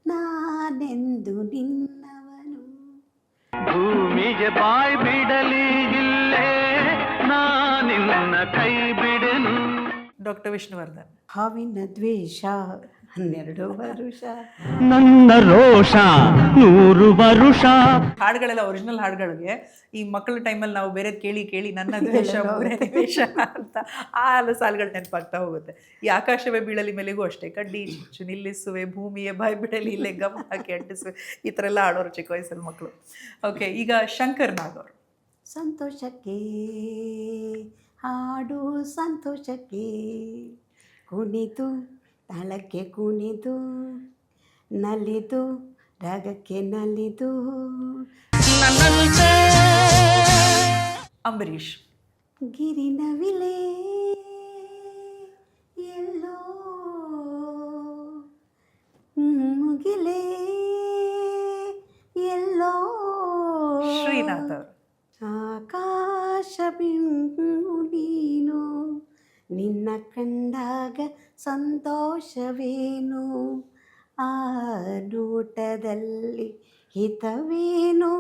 ನಾನೆಂದು ನಿನ್ನವನು, ಭೂಮಿಗೆ ಬಾಯ್ ಬಿಡಲಿ ಇಲ್ಲೇ ನಾನಿನ್ನ ಕೈ ಬಿಡೆನು. ಡಾಕ್ಟರ್ ವಿಷ್ಣುವರ್ಧನ್. ಹಾವಿನ ದ್ವೇಷ 12 ವರುಷ, ನನ್ನ ರೋಷ 100 ವರುಷ. ಹಾಡುಗಳೆಲ್ಲ ಒರಿಜಿನಲ್ ಹಾಡುಗಳಿಗೆ ಈ ಮಕ್ಕಳ ಟೈಮಲ್ಲಿ ನಾವು ಬೇರೆ ಕೇಳಿ ಕೇಳಿ ನನ್ನ ದ್ವೇಷ ಮೂರೇ ದ್ವೇಷ ಅಂತ ಆ ಸಾಲುಗಳು ನೆನಪಾಗ್ತಾ ಹೋಗುತ್ತೆ. ಈ ಆಕಾಶವೇ ಬೀಳಲಿ ಮೇಲೆಗೂ ಅಷ್ಟೇ, ಕಡ್ಡಿ ಚುಚ್ಚು ನಿಲ್ಲಿಸುವೆ, ಭೂಮಿಯೇ ಬಾಯ್ ಬಿಡಲಿ ಇಲ್ಲೇ ಗಮ್ ಹಾಕಿ ಅಂಟಿಸುವೆ, ಈ ಥರ ಎಲ್ಲ ಆಡೋರು ಚಿಕ್ಕ ವಯಸ್ಸಲ್ಲಿ ಮಕ್ಕಳು. ಓಕೆ, ಈಗ ಶಂಕರ್ ನಾಗ್ ಅವರು. ಸಂತೋಷಕ್ಕೆ ಹಾಡು ಸಂತೋಷಕ್ಕೆ, ಕುಣಿತು ತಾಳಕ್ಕೆ ಕುಣಿದು ನಲಿದು ರಾಗಕ್ಕೆ ನಲಿದು. ಅಂಬರೀಷ್. ಗಿರಿನವಿಲೆ ಎಲ್ಲೋ ಮುಗಿಲೆ ಎಲ್ಲೋ. ಶ್ರೀನಾಥ್ ಅವರು. ಆಕಾಶ ಬಿಂದು ನೀನು, ನಿನ್ನ ಕಂಡಾಗ ಸಂತೋಷವೇನು, ಆ ನೋಟದಲ್ಲಿ ಹಿತವೇನು,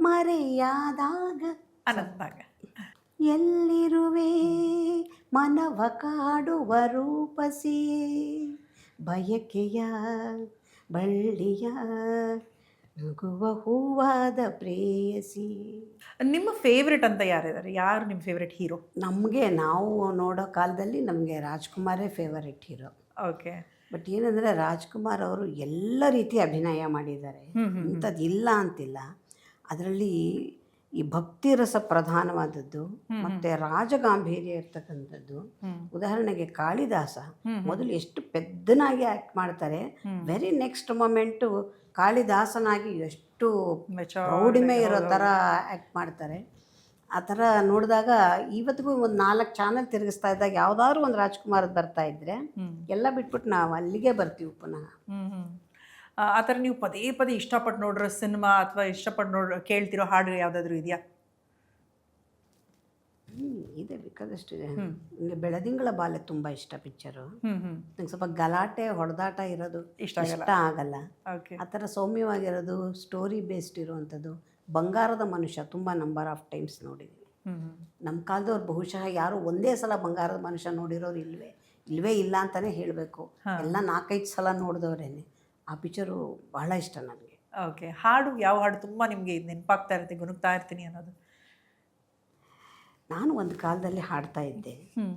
ಮರೆಯಾದಾಗ ಅನಂತಾಗ. ಎಲ್ಲಿರುವೆ ಮನವ ಕಾಡುವ ರೂಪಸಿ, ಬಯಕೆಯ ಬಳ್ಳಿಯ ನಗುವ ಹೂವಾದ ಪ್ರೇಯಸಿ. ನಿಮ್ಮ ಫೇವ್ರೆಟ್ ಅಂತ ಯಾರಿದ್ದಾರೆ? ಯಾರು ನಿಮ್ಮ ಫೇವ್ರೆಟ್ ಹೀರೋ? ನಮಗೆ ನಾವು ನೋಡೋ ಕಾಲದಲ್ಲಿ ನಮಗೆ ರಾಜ್ಕುಮಾರೇ ಫೇವರೆಟ್ ಹೀರೋ. ಓಕೆ. ಬಟ್ ಏನಂದರೆ ರಾಜ್ಕುಮಾರ್ ಅವರು ಎಲ್ಲ ರೀತಿ ಅಭಿನಯ ಮಾಡಿದ್ದಾರೆ, ಇಂಥದ್ದು ಇಲ್ಲ ಅಂತಿಲ್ಲ. ಅದರಲ್ಲಿ ಈ ಭಕ್ತಿ ರಸ ಪ್ರಧಾನವಾದದ್ದು ಮತ್ತು ರಾಜಗಾಂಭೀರ್ಯ ಇರ್ತಕ್ಕಂಥದ್ದು. ಉದಾಹರಣೆಗೆ ಕಾಳಿದಾಸ ಮೊದಲು ಎಷ್ಟು ಪೆದ್ದನಾಗಿ ಆ್ಯಕ್ಟ್ ಮಾಡ್ತಾರೆ, ವೆರಿ ನೆಕ್ಸ್ಟ್ ಮೊಮೆಂಟು ಕಾಳಿದಾಸನಾಗಿ ಎಷ್ಟು ಪ್ರೌಢಿಮೆ ಇರೋ ಥರ ಆ್ಯಕ್ಟ್ ಮಾಡ್ತಾರೆ. ಆ ಥರ ನೋಡಿದಾಗ ಇವತ್ತಿಗೂ ಒಂದು 4 ಚಾನಲ್ ತಿರುಗಿಸ್ತಾ ಇದ್ದಾಗ ಯಾವುದಾದ್ರು ಒಂದು ರಾಜ್ಕುಮಾರದ್ದು ಬರ್ತಾ ಇದ್ದರೆ ಎಲ್ಲ ಬಿಟ್ಬಿಟ್ಟು ನಾವು ಅಲ್ಲಿಗೆ ಬರ್ತೀವಿ ಪುನಃ. ಆ ಥರ ನೀವು ಪದೇ ಪದೇ ಇಷ್ಟಪಟ್ಟು ನೋಡಿರೋ ಸಿನಿಮಾ ಅಥವಾ ಇಷ್ಟಪಟ್ಟು ಕೇಳ್ತಿರೋ ಹಾಡು ಯಾವುದಾದ್ರೂ ಇದೆಯಾ? ಇದೆ ಬೇಕಾದಷ್ಟಿದೆ. ನನಗೆ ಬೆಳದಿಂಗಳ ಬಾಲ್ಯ ತುಂಬ ಇಷ್ಟ ಪಿಕ್ಚರು. ಹ್ಮ್ ಹ್ಮ್ ನಂಗೆ ಸ್ವಲ್ಪ ಗಲಾಟೆ ಹೊಡೆದಾಟ ಇರೋದು ಇಷ್ಟ ಇಷ್ಟ ಆಗಲ್ಲ. ಓಕೆ. ಆ ಥರ ಸೌಮ್ಯವಾಗಿರೋದು, ಸ್ಟೋರಿ ಬೇಸ್ಡ್ ಇರುವಂಥದ್ದು. ಬಂಗಾರದ ಮನುಷ್ಯ ತುಂಬ ನಂಬರ್ ಆಫ್ ಟೈಮ್ಸ್ ನೋಡಿದ್ದೀನಿ. ಹ್ಮ್ ಹ್ಮ್ ನಮ್ಮ ಕಾಲದವ್ರು ಬಹುಶಃ ಯಾರು ಒಂದೇ ಸಲ ಬಂಗಾರದ ಮನುಷ್ಯ ನೋಡಿರೋರು ಇಲ್ವೇ ಇಲ್ಲ ಅಂತಲೇ ಹೇಳಬೇಕು. ಎಲ್ಲ 4-5 ಸಲ ನೋಡಿದವ್ರೇನೆ. ಆ ಪಿಕ್ಚರು ಬಹಳ ಇಷ್ಟ ನನಗೆ. ಓಕೆ. ಹಾಡು ಯಾವ ಹಾಡು ತುಂಬ ನಿಮಗೆ ನೆನಪಾಗ್ತಾ ಇರುತ್ತೆ, ಗುನುಗ್ತಾ ಇರ್ತೀನಿ ಅನ್ನೋದು? ನಾನು ಒಂದು ಕಾಲದಲ್ಲಿ ಹಾಡ್ತಾ ಇದ್ದೆ. ಹ್ಮ್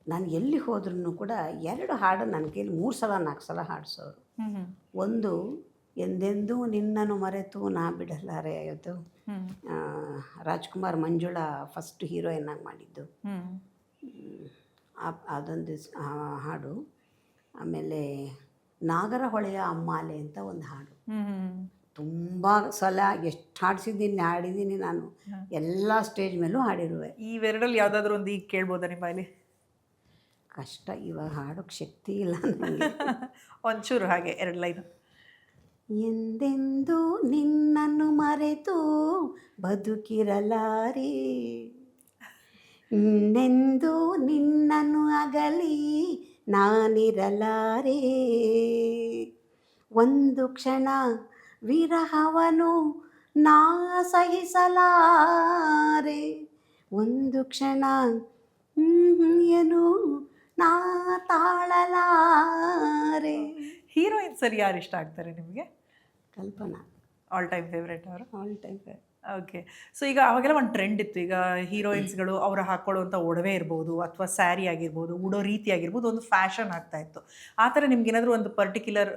ನಾನು ಎಲ್ಲಿ ಹೋದ್ರೂ ಕೂಡ 2 ಹಾಡು ನನ್ನ ಕೈಲಿ 3 ಸಲ 4 ಸಲ ಹಾಡಿಸೋರು. ಹ್ಮ್ ಹ್ಮ್ ಒಂದು ಎಂದೆಂದೂ ನಿನ್ನನ್ನು ಮರೆತು ನಾ ಬಿಡಲಾರೆ, ಅದು ಹ್ಮ್ ರಾಜ್ಕುಮಾರ್ ಮಂಜುಳಾ ಫಸ್ಟ್ ಹೀರೋಯಿನ್ ಆಗಿ ಮಾಡಿದ್ದು. ಹ್ಮ್ ಅದೊಂದು ಹಾಡು. ಆಮೇಲೆ ನಾಗರಹೊಳೆಯ ಅಮ್ಮಾಲೆ ಅಂತ ಒಂದು ಹಾಡು. ಹ್ಮ್ ತುಂಬ ಸಲ ಎಷ್ಟು ಹಾಡಿದ್ದೀನಿ ನಾನು. ಎಲ್ಲ ಸ್ಟೇಜ್ ಮೇಲೂ ಹಾಡಿರುವೆ. ಇವೆರಡಲ್ಲಿ ಯಾವುದಾದ್ರೂ ಒಂದು ಈಗ ಕೇಳ್ಬೋದಾ ನಿಮ್ಮ ಬಾಯಲ್ಲಿ? ಕಷ್ಟ, ಇವಾಗ ಹಾಡೋಕ್ಕೆ ಶಕ್ತಿ ಇಲ್ಲ ನನಗೆ. ಒಂಚೂರು ಹಾಗೆ 2 ಲೈನ್. ಎಂದೆಂದೂ ನಿನ್ನನ್ನು ಮರೆತು ಬದುಕಿರಲಾರೆ, ಇನ್ನೆಂದೂ ನಿನ್ನನ್ನು ಅಗಲಿ ನಾನಿರಲಾರೆ, ಒಂದು ಕ್ಷಣ ವಿರಹವನು ನಾ ಸಹಿಸಲಾರೆ, ಒಂದು ಕ್ಷಣ ಏನು ನಾ ತಾಳಲಾರೆ. ಹೀರೋಯಿನ್ ಸರಿ ಯಾರು ಇಷ್ಟ ಆಗ್ತಾರೆ ನಿಮಗೆ? ಕಲ್ಪನಾ ಆಲ್ ಟೈಮ್ ಫೇವ್ರೇಟ್ ಅವರು? All time. ಓಕೆ. ಸೊ ಈಗ ಅವಾಗೆಲ್ಲ ಒಂದು ಟ್ರೆಂಡ್ ಇತ್ತು. ಈಗ ಹೀರೋಯಿನ್ಸ್ಗಳು ಅವರು ಹಾಕ್ಕೊಳ್ಳುವಂಥ ಒಡವೆ ಇರ್ಬೋದು ಅಥವಾ ಸ್ಯಾರಿ ಆಗಿರ್ಬೋದು, ಉಡೋ ರೀತಿ ಆಗಿರ್ಬೋದು, ಒಂದು ಫ್ಯಾಷನ್ ಆಗ್ತಾ ಇತ್ತು. ಆ ಥರ ನಿಮ್ಗೇನಾದರೂ ಒಂದು ಪರ್ಟಿಕ್ಯುಲರ್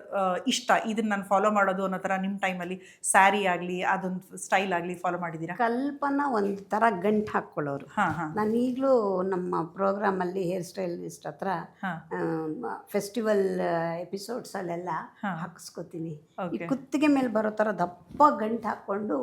ಇಷ್ಟ, ಇದನ್ನು ನಾನು ಫಾಲೋ ಮಾಡೋದು ಅನ್ನೋ ಥರ ನಿಮ್ಮ ಟೈಮಲ್ಲಿ ಸ್ಯಾರಿ ಆಗಲಿ ಅದೊಂದು ಸ್ಟೈಲ್ ಆಗಲಿ ಫಾಲೋ ಮಾಡಿದ್ದೀರಾ? ಕಲ್ಪನಾ ಒಂದು ಥರ ಗಂಟು ಹಾಕ್ಕೊಳ್ಳೋರು. ಹಾಂ ಹಾಂ. ನಾನು ಈಗಲೂ ನಮ್ಮ ಪ್ರೋಗ್ರಾಮಲ್ಲಿ ಹೇರ್ ಸ್ಟೈಲಿಸ್ಟ್ ಹತ್ರ ಫೆಸ್ಟಿವಲ್ ಎಪಿಸೋಡ್ಸಲ್ಲೆಲ್ಲ ಹಾಕಿಸ್ಕೊತೀನಿ. ಈ ಕುತ್ತಿಗೆ ಮೇಲೆ ಬರೋ ಥರ ದಪ್ಪ ಗಂಟು ಹಾಕ್ಕೊಂಡು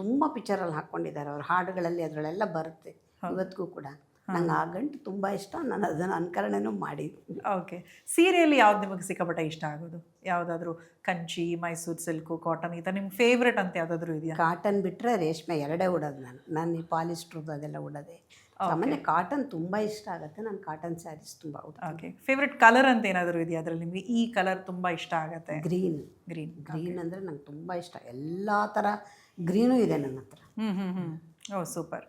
ತುಂಬ ಪಿಕ್ಚರಲ್ಲಿ ಹಾಕ್ಕೊಂಡಿದ್ದಾರೆ ಅವರು. ಹಾಡುಗಳಲ್ಲಿ ಅದರಲ್ಲೆಲ್ಲ ಬರುತ್ತೆ ಇವತ್ತಿಗೂ ಕೂಡ. ನಂಗೆ ಆ ಗಂಟು ತುಂಬ ಇಷ್ಟ. ನಾನು ಅದನ್ನು ಅನುಕರಣೆನೂ ಮಾಡಿದ್ದೀನಿ. ಓಕೆ. ಸೀರೆಯಲ್ಲಿ ಯಾವ್ದು ನಿಮಗೆ ಸಿಕ್ಕಾಪಟ್ಟೆ ಇಷ್ಟ ಆಗೋದು? ಯಾವುದಾದ್ರೂ ಕಂಚಿ, ಮೈಸೂರು ಸಿಲ್ಕು, ಕಾಟನ್, ಈ ಥರ ನಿಮ್ಮ ಫೇವ್ರೇಟ್ ಅಂತ ಯಾವುದಾದ್ರೂ ಇದೆಯಾ? ಕಾಟನ್ ಬಿಟ್ಟರೆ ರೇಷ್ಮೆ ಎರಡೇ ಉಡೋದು ನಾನು ಈ ಪಾಲಿಸ್ಟ್ರದ್ದು ಅದೆಲ್ಲ ಉಡೋದೆ. ಸಾಮಾನ್ಯ ಕಾಟನ್ ತುಂಬ ಇಷ್ಟ ಆಗುತ್ತೆ. ನಾನು ಕಾಟನ್ ಸ್ಯಾರೀಸ್ ತುಂಬ ಉಡ್ತೀನಿ. ಓಕೆ. ಫೇವ್ರೇಟ್ ಕಲರ್ ಅಂತ ಏನಾದರೂ ಇದೆಯಾ ಅದರಲ್ಲಿ ನಿಮಗೆ? ಈ ಕಲರ್ ತುಂಬ ಇಷ್ಟ ಆಗುತ್ತೆ. ಗ್ರೀನ್ ಅಂದರೆ ನಂಗೆ ತುಂಬ ಇಷ್ಟ. ಎಲ್ಲ ಥರ ಗ್ರೀನೂ ಇದೆ ನನ್ನ ಹತ್ರ. ಓ ಸೂಪರ್.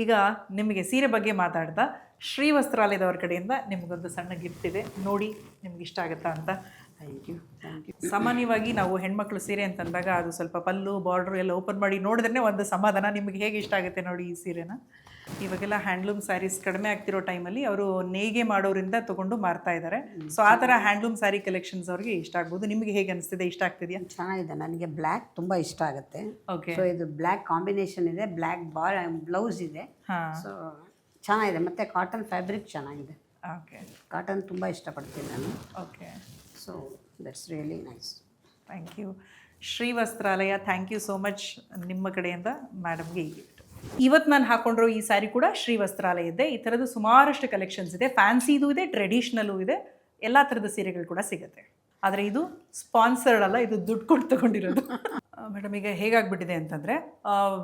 ಈಗ ನಿಮಗೆ ಸೀರೆ ಬಗ್ಗೆ ಮಾತಾಡ್ತಾ ಶ್ರೀವಸ್ತ್ರಾಲಯದವ್ರ ಕಡೆಯಿಂದ ನಿಮಗೊಂದು ಸಣ್ಣ ಗಿಫ್ಟ್ ಇದೆ, ನೋಡಿ ನಿಮ್ಗೆ ಇಷ್ಟ ಆಗುತ್ತಾ ಅಂತ. Thank you. ಸಾಮಾನ್ಯವಾಗಿ ನಾವು ಹೆಣ್ಮಕ್ಳು ಸೀರೆ ಅಂತಂದಾಗ ಅದು ಸ್ವಲ್ಪ ಪಲ್ಲು ಬಾರ್ಡ್ರು ಎಲ್ಲ ಓಪನ್ ಮಾಡಿ ನೋಡಿದ್ರೆ ಒಂದು ಸಮಾಧಾನ. ನಿಮಗೆ ಹೇಗೆ ಇಷ್ಟ ಆಗುತ್ತೆ ನೋಡಿ ಈ ಸೀರೆನ. ಇವಾಗೆಲ್ಲ ಹ್ಯಾಂಡ್ಲೂಮ್ ಸ್ಯಾರೀಸ್ ಕಡಿಮೆ ಆಗ್ತಿರೋ ಟೈಮಲ್ಲಿ ಅವರು ನೇಯ್ಗೆ ಮಾಡೋರಿಂದ ತೊಗೊಂಡು ಮಾರ್ತಾ ಇದ್ದಾರೆ. ಸೊ ಆ ಥರ ಹ್ಯಾಂಡ್ಲೂಮ್ ಸ್ಯಾರಿ ಕಲೆಕ್ಷನ್ಸ್ ಅವ್ರಿಗೆ ಇಷ್ಟ ಆಗ್ಬೋದು. ನಿಮಗೆ ಹೇಗೆ ಅನಿಸ್ತಿದೆ? ಇಷ್ಟ ಆಗ್ತಿದೆಯಾ? ಚೆನ್ನಾಗಿದೆ. ನನಗೆ ಬ್ಲ್ಯಾಕ್ ತುಂಬ ಇಷ್ಟ ಆಗುತ್ತೆ. ಓಕೆ. ಸೊ ಇದು ಬ್ಲ್ಯಾಕ್ ಕಾಂಬಿನೇಷನ್ ಇದೆ, ಬ್ಲ್ಯಾಕ್ ಬ್ಲೌಸ್ ಇದೆ. ಸೊ ಚೆನ್ನಾಗಿದೆ. ಮತ್ತು ಕಾಟನ್ ಫ್ಯಾಬ್ರಿಕ್ ಚೆನ್ನಾಗಿದೆ. ಓಕೆ. ಕಾಟನ್ ತುಂಬ ಇಷ್ಟಪಡ್ತೀನಿ ನಾನು. Okay. So that's really nice. Thank you. Srivastralaya, thank you so much ನಿಮ್ಮ ಕಡೆಯಿಂದ ಮೇಡಮ್ಗೆ ಈ ಗಿಫ್ಟ್. ಇವತ್ತು ನಾನು ಹಾಕ್ಕೊಂಡಿರೋ ಈ ಸ್ಯಾರಿ ಕೂಡ ಶ್ರೀವಸ್ತ್ರಾಲಯದ್ದೇ. ಈ ಥರದ್ದು ಸುಮಾರಷ್ಟು ಕಲೆಕ್ಷನ್ಸ್ ಇದೆ. ಫ್ಯಾನ್ಸಿದು ಇದೆ, ಟ್ರೆಡಿಷ್ನಲ್ಲೂ ಇದೆ, ಎಲ್ಲ ಥರದ ಸೀರೆಗಳು ಕೂಡ ಸಿಗುತ್ತೆ. ಆದರೆ ಇದು ಸ್ಪಾನ್ಸರ್ಡ್ ಅಲ್ಲ, ಇದು ದುಡ್ಡು ಕೊಟ್ಟು ತೊಗೊಂಡಿರೋದು. ಮೇಡಮ್ ಈಗ ಹೇಗಾಗ್ಬಿಟ್ಟಿದೆ ಅಂತಂದರೆ,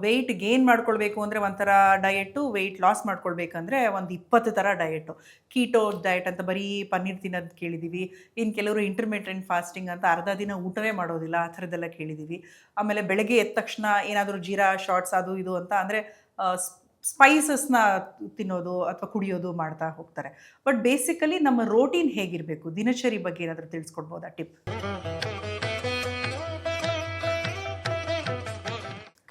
ವೆಯ್ಟ್ ಗೇನ್ ಮಾಡ್ಕೊಳ್ಬೇಕು ಅಂದರೆ ಒಂಥರ ಡಯೆಟ್ಟು, ವೆಯ್ಟ್ ಲಾಸ್ ಮಾಡ್ಕೊಳ್ಬೇಕಂದ್ರೆ ಒಂದು 20 ಥರ ಡಯೆಟ್ಟು. ಕೀಟೋ ಡಯಟ್ ಅಂತ ಬರೀ ಪನ್ನೀರ್ ತಿನ್ನೋದು ಕೇಳಿದ್ದೀವಿ. ಇನ್ನು ಕೆಲವರು ಇಂಟರ್ಮಿಟೆಂಟ್ ಫಾಸ್ಟಿಂಗ್ ಅಂತ ಅರ್ಧ ದಿನ ಊಟವೇ ಮಾಡೋದಿಲ್ಲ, ಆ ಥರದ್ದೆಲ್ಲ ಕೇಳಿದ್ದೀವಿ. ಆಮೇಲೆ ಬೆಳಗ್ಗೆ ಎದ್ದ ತಕ್ಷಣ ಏನಾದರೂ ಜೀರಾ ಶಾರ್ಟ್ಸ್ ಅದು ಇದು ಅಂತ ಅಂದರೆ ಸ್ಪೈಸಸ್ನ ತಿನ್ನೋದು ಅಥವಾ ಕುಡಿಯೋದು ಮಾಡ್ತಾ ಹೋಗ್ತಾರೆ. ಬಟ್ ಬೇಸಿಕಲಿ ನಮ್ಮ ರೋಟೀನ್ ಹೇಗಿರಬೇಕು, ದಿನಚರಿ ಬಗ್ಗೆ ಏನಾದರೂ ತಿಳಿಸ್ಕೊಡ್ಬೋದಾ ಟಿಪ್?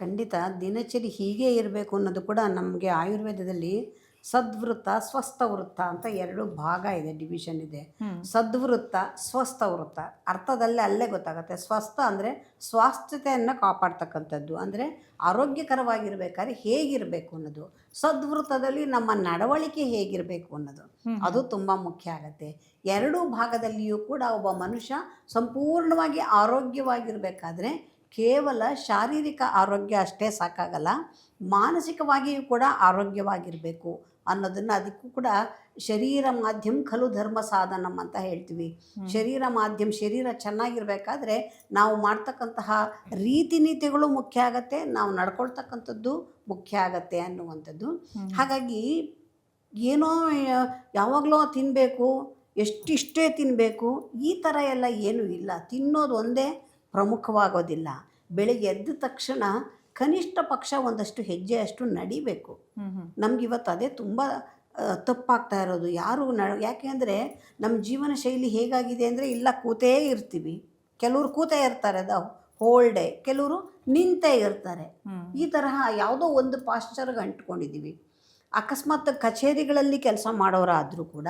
ಖಂಡಿತ ದಿನಚರಿ ಹೀಗೆ ಇರಬೇಕು ಅನ್ನೋದು ಕೂಡ ನಮಗೆ ಆಯುರ್ವೇದದಲ್ಲಿ ಸದ್ವೃತ್ತ ಸ್ವಸ್ಥ ವೃತ್ತ ಅಂತ 2 ಭಾಗ ಇದೆ, ಡಿವಿಷನ್ ಇದೆ. ಸದ್ವೃತ್ತ ಸ್ವಸ್ಥ ವೃತ್ತ ಅರ್ಥದಲ್ಲೇ ಅಲ್ಲೇ ಗೊತ್ತಾಗುತ್ತೆ. ಸ್ವಸ್ಥ ಅಂದರೆ ಸ್ವಾಸ್ಥ್ಯತೆಯನ್ನು ಕಾಪಾಡ್ತಕ್ಕಂಥದ್ದು, ಅಂದರೆ ಆರೋಗ್ಯಕರವಾಗಿರ್ಬೇಕಾದ್ರೆ ಹೇಗಿರಬೇಕು ಅನ್ನೋದು. ಸದ್ವೃತ್ತದಲ್ಲಿ ನಮ್ಮ ನಡವಳಿಕೆ ಹೇಗಿರಬೇಕು ಅನ್ನೋದು, ಅದು ತುಂಬ ಮುಖ್ಯ ಆಗುತ್ತೆ. 2 ಭಾಗದಲ್ಲಿಯೂ ಕೂಡ ಒಬ್ಬ ಮನುಷ್ಯ ಸಂಪೂರ್ಣವಾಗಿ ಆರೋಗ್ಯವಾಗಿರಬೇಕಾದ್ರೆ ಕೇವಲ ಶಾರೀರಿಕ ಆರೋಗ್ಯ ಅಷ್ಟೇ ಸಾಕಾಗಲ್ಲ, ಮಾನಸಿಕವಾಗಿಯೂ ಕೂಡ ಆರೋಗ್ಯವಾಗಿರಬೇಕು ಅನ್ನೋದನ್ನು ಅದಕ್ಕೂ ಕೂಡ ಶರೀರ ಮಾಧ್ಯಮ ಖಲು ಧರ್ಮ ಸಾಧನಂ ಅಂತ ಹೇಳ್ತೀವಿ. ಶರೀರ ಮಾಧ್ಯಮ, ಶರೀರ ಚೆನ್ನಾಗಿರ್ಬೇಕಾದ್ರೆ ನಾವು ಮಾಡ್ತಕ್ಕಂತಹ ರೀತಿ ನೀತಿಗಳು ಮುಖ್ಯ ಆಗತ್ತೆ, ನಾವು ನಡ್ಕೊಳ್ತಕ್ಕಂಥದ್ದು ಮುಖ್ಯ ಆಗತ್ತೆ ಅನ್ನುವಂಥದ್ದು. ಹಾಗಾಗಿ ಏನೋ ಯಾವಾಗಲೂ ತಿನ್ನಬೇಕು, ಎಷ್ಟಿಷ್ಟೇ ತಿನ್ನಬೇಕು, ಈ ಥರ ಎಲ್ಲ ಏನೂ ಇಲ್ಲ. ತಿನ್ನೋದು ಒಂದೇ ಪ್ರಮುಖವಾಗೋದಿಲ್ಲ. ಬೆಳಿಗ್ಗೆ ಎದ್ದ ತಕ್ಷಣ ಕನಿಷ್ಠ ಪಕ್ಷ ಒಂದಷ್ಟು ಹೆಜ್ಜೆಯಷ್ಟು ನಡಿಬೇಕು. ನಮಗಿವತ್ತು ಅದೇ ತುಂಬ ತಪ್ಪಾಗ್ತಾ ಇರೋದು. ಯಾರು ಯಾಕೆ ಅಂದರೆ ನಮ್ಮ ಜೀವನ ಶೈಲಿ ಹೇಗಾಗಿದೆ ಅಂದರೆ, ಇಲ್ಲ ಕೂತೇ ಇರ್ತೀವಿ, ಕೆಲವರು ಕೂತೇ ಇರ್ತಾರೆ ಹೋಲ್ ಡೇ, ಕೆಲವರು ನಿಂತೇ ಇರ್ತಾರೆ. ಈ ತರಹ ಯಾವುದೋ ಒಂದು ಪಾಶ್ಚರ್ಗೆ ಅಂಟ್ಕೊಂಡಿದ್ದೀವಿ. ಅಕಸ್ಮಾತ್ ಕಚೇರಿಗಳಲ್ಲಿ ಕೆಲಸ ಮಾಡೋರಾದರೂ ಕೂಡ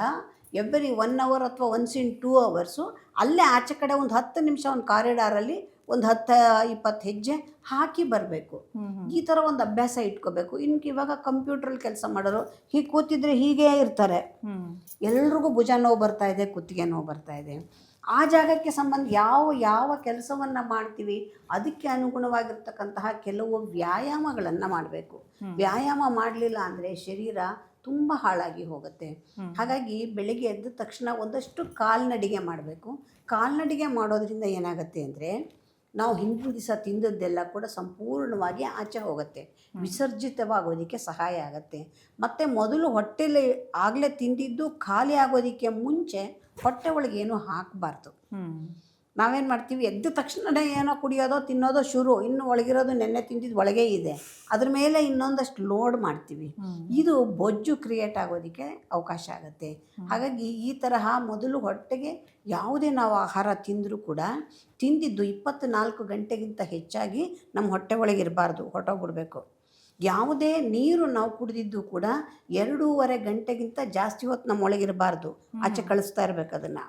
ಎವ್ರಿ 1 hour ಅಥವಾ 1 in 2 hours ಅಲ್ಲೇ ಆಚೆ ಕಡೆ ಒಂದು 10 ನಿಮಿಷ ಒಂದು ಕಾರಿಡಾರಲ್ಲಿ ಒಂದು 10-20 ಹೆಜ್ಜೆ ಹಾಕಿ ಬರಬೇಕು. ಈ ಥರ ಒಂದು ಅಭ್ಯಾಸ ಇಟ್ಕೋಬೇಕು. ಇವಾಗ ಕಂಪ್ಯೂಟ್ರಲ್ಲಿ ಕೆಲಸ ಮಾಡೋರು ಹೀಗೆ ಕೂತಿದ್ರೆ ಹೀಗೇ ಇರ್ತಾರೆ, ಎಲ್ರಿಗೂ ಭುಜ ನೋವು ಬರ್ತಾ ಇದೆ, ಕುತ್ತಿಗೆ ನೋವು ಬರ್ತಾ ಇದೆ. ಆ ಜಾಗಕ್ಕೆ ಸಂಬಂಧ ಯಾವ ಕೆಲಸವನ್ನು ಮಾಡ್ತೀವಿ ಅದಕ್ಕೆ ಅನುಗುಣವಾಗಿರ್ತಕ್ಕಂತಹ ಕೆಲವು ವ್ಯಾಯಾಮಗಳನ್ನು ಮಾಡಬೇಕು. ವ್ಯಾಯಾಮ ಮಾಡಲಿಲ್ಲ ಅಂದರೆ ಶರೀರ ತುಂಬ ಹಾಳಾಗಿ ಹೋಗುತ್ತೆ. ಹಾಗಾಗಿ ಬೆಳಿಗ್ಗೆ ಎದ್ದ ತಕ್ಷಣ ಒಂದಷ್ಟು ಕಾಲ್ನಡಿಗೆ ಮಾಡಬೇಕು. ಕಾಲ್ನಡಿಗೆ ಮಾಡೋದ್ರಿಂದ ಏನಾಗುತ್ತೆ ಅಂದರೆ, ನಾವು ಹಿಂದಿನ ದಿವಸ ತಿಂದದ್ದೆಲ್ಲ ಕೂಡ ಸಂಪೂರ್ಣವಾಗಿ ಆಚೆ ಹೋಗುತ್ತೆ, ವಿಸರ್ಜಿತವಾಗೋದಕ್ಕೆ ಸಹಾಯ ಆಗುತ್ತೆ. ಮತ್ತು ಮೊದಲು ಹೊಟ್ಟೆಲಿ ಆಗಲೇ ತಿಂದಿದ್ದು ಖಾಲಿ ಆಗೋದಕ್ಕೆ ಮುಂಚೆ ಹೊಟ್ಟೆ ಒಳಗೆ ಏನೂ ಹಾಕಬಾರ್ದು. ನಾವೇನು ಮಾಡ್ತೀವಿ, ಎದ್ದ ತಕ್ಷಣ ಏನೋ ಕುಡಿಯೋದೋ ತಿನ್ನೋದೋ ಶುರು, ಇನ್ನು ಒಳಗಿರೋದು ನೆನ್ನೆ ತಿಂದಿದ್ದು ಒಳಗೆ ಇದೆ, ಅದ್ರ ಮೇಲೆ ಇನ್ನೊಂದಷ್ಟು ಲೋಡ್ ಮಾಡ್ತೀವಿ. ಇದು ಬೊಜ್ಜು ಕ್ರಿಯೇಟ್ ಆಗೋದಕ್ಕೆ ಅವಕಾಶ ಆಗುತ್ತೆ. ಹಾಗಾಗಿ ಈ ತರಹ ಮೊದಲು ಹೊಟ್ಟೆಗೆ ಯಾವುದೇ ನಾವು ಆಹಾರ ತಿಂದರೂ ಕೂಡ ತಿಂದಿದ್ದು 24 ಗಂಟೆಗಿಂತ ಹೆಚ್ಚಾಗಿ ನಮ್ಮ ಹೊಟ್ಟೆ ಒಳಗೆ ಇರಬಾರ್ದು, ಹೊರಟೋಗ್ಬಿಡ್ಬೇಕು. ಯಾವುದೇ ನೀರು ನಾವು ಕುಡಿದಿದ್ದು ಕೂಡ 2.5 ಗಂಟೆಗಿಂತ ಜಾಸ್ತಿ ಹೊತ್ತು ನಮ್ಮ ಒಳಗಿರಬಾರ್ದು, ಆಚೆ ಕಳಿಸ್ತಾ ಇರಬೇಕು ಅದನ್ನು.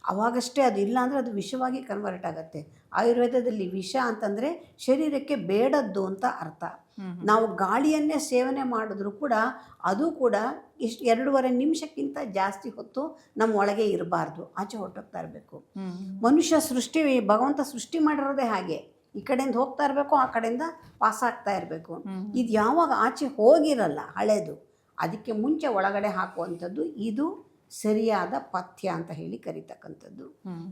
ಅವಾಗಷ್ಟೇ ಅದು, ಇಲ್ಲ ಅಂದರೆ ಅದು ವಿಷವಾಗಿ ಕನ್ವರ್ಟ್ ಆಗುತ್ತೆ. ಆಯುರ್ವೇದದಲ್ಲಿ ವಿಷ ಅಂತಂದರೆ ಶರೀರಕ್ಕೆ ಬೇಡದ್ದು ಅಂತ ಅರ್ಥ. ನಾವು ಗಾಳಿಯನ್ನೇ ಸೇವನೆ ಮಾಡಿದ್ರೂ ಕೂಡ ಅದು ಕೂಡ 2.5 ನಿಮಿಷಕ್ಕಿಂತ ಜಾಸ್ತಿ ಹೊತ್ತು ನಮ್ಮ ಒಳಗೆ ಇರಬಾರ್ದು, ಆಚೆ ಹೊರಟೋಗ್ತಾ ಇರಬೇಕು. ಮನುಷ್ಯ ಭಗವಂತ ಸೃಷ್ಟಿ ಮಾಡಿರೋದೇ ಹಾಗೆ, ಈ ಕಡೆಯಿಂದ ಹೋಗ್ತಾ ಇರಬೇಕು, ಆ ಕಡೆಯಿಂದ ಪಾಸ್ ಆಗ್ತಾ ಇರಬೇಕು. ಇದು ಯಾವಾಗ ಆಚೆ ಹೋಗಿರಲ್ಲ ಹಳೇದು, ಅದಕ್ಕೆ ಮುಂಚೆ ಒಳಗಡೆ ಹಾಕುವಂಥದ್ದು ಇದು ಸರಿಯಾದ ಪಥ್ಯ ಅಂತ ಹೇಳಿ ಕರೀತಕ್ಕಂಥದ್ದು.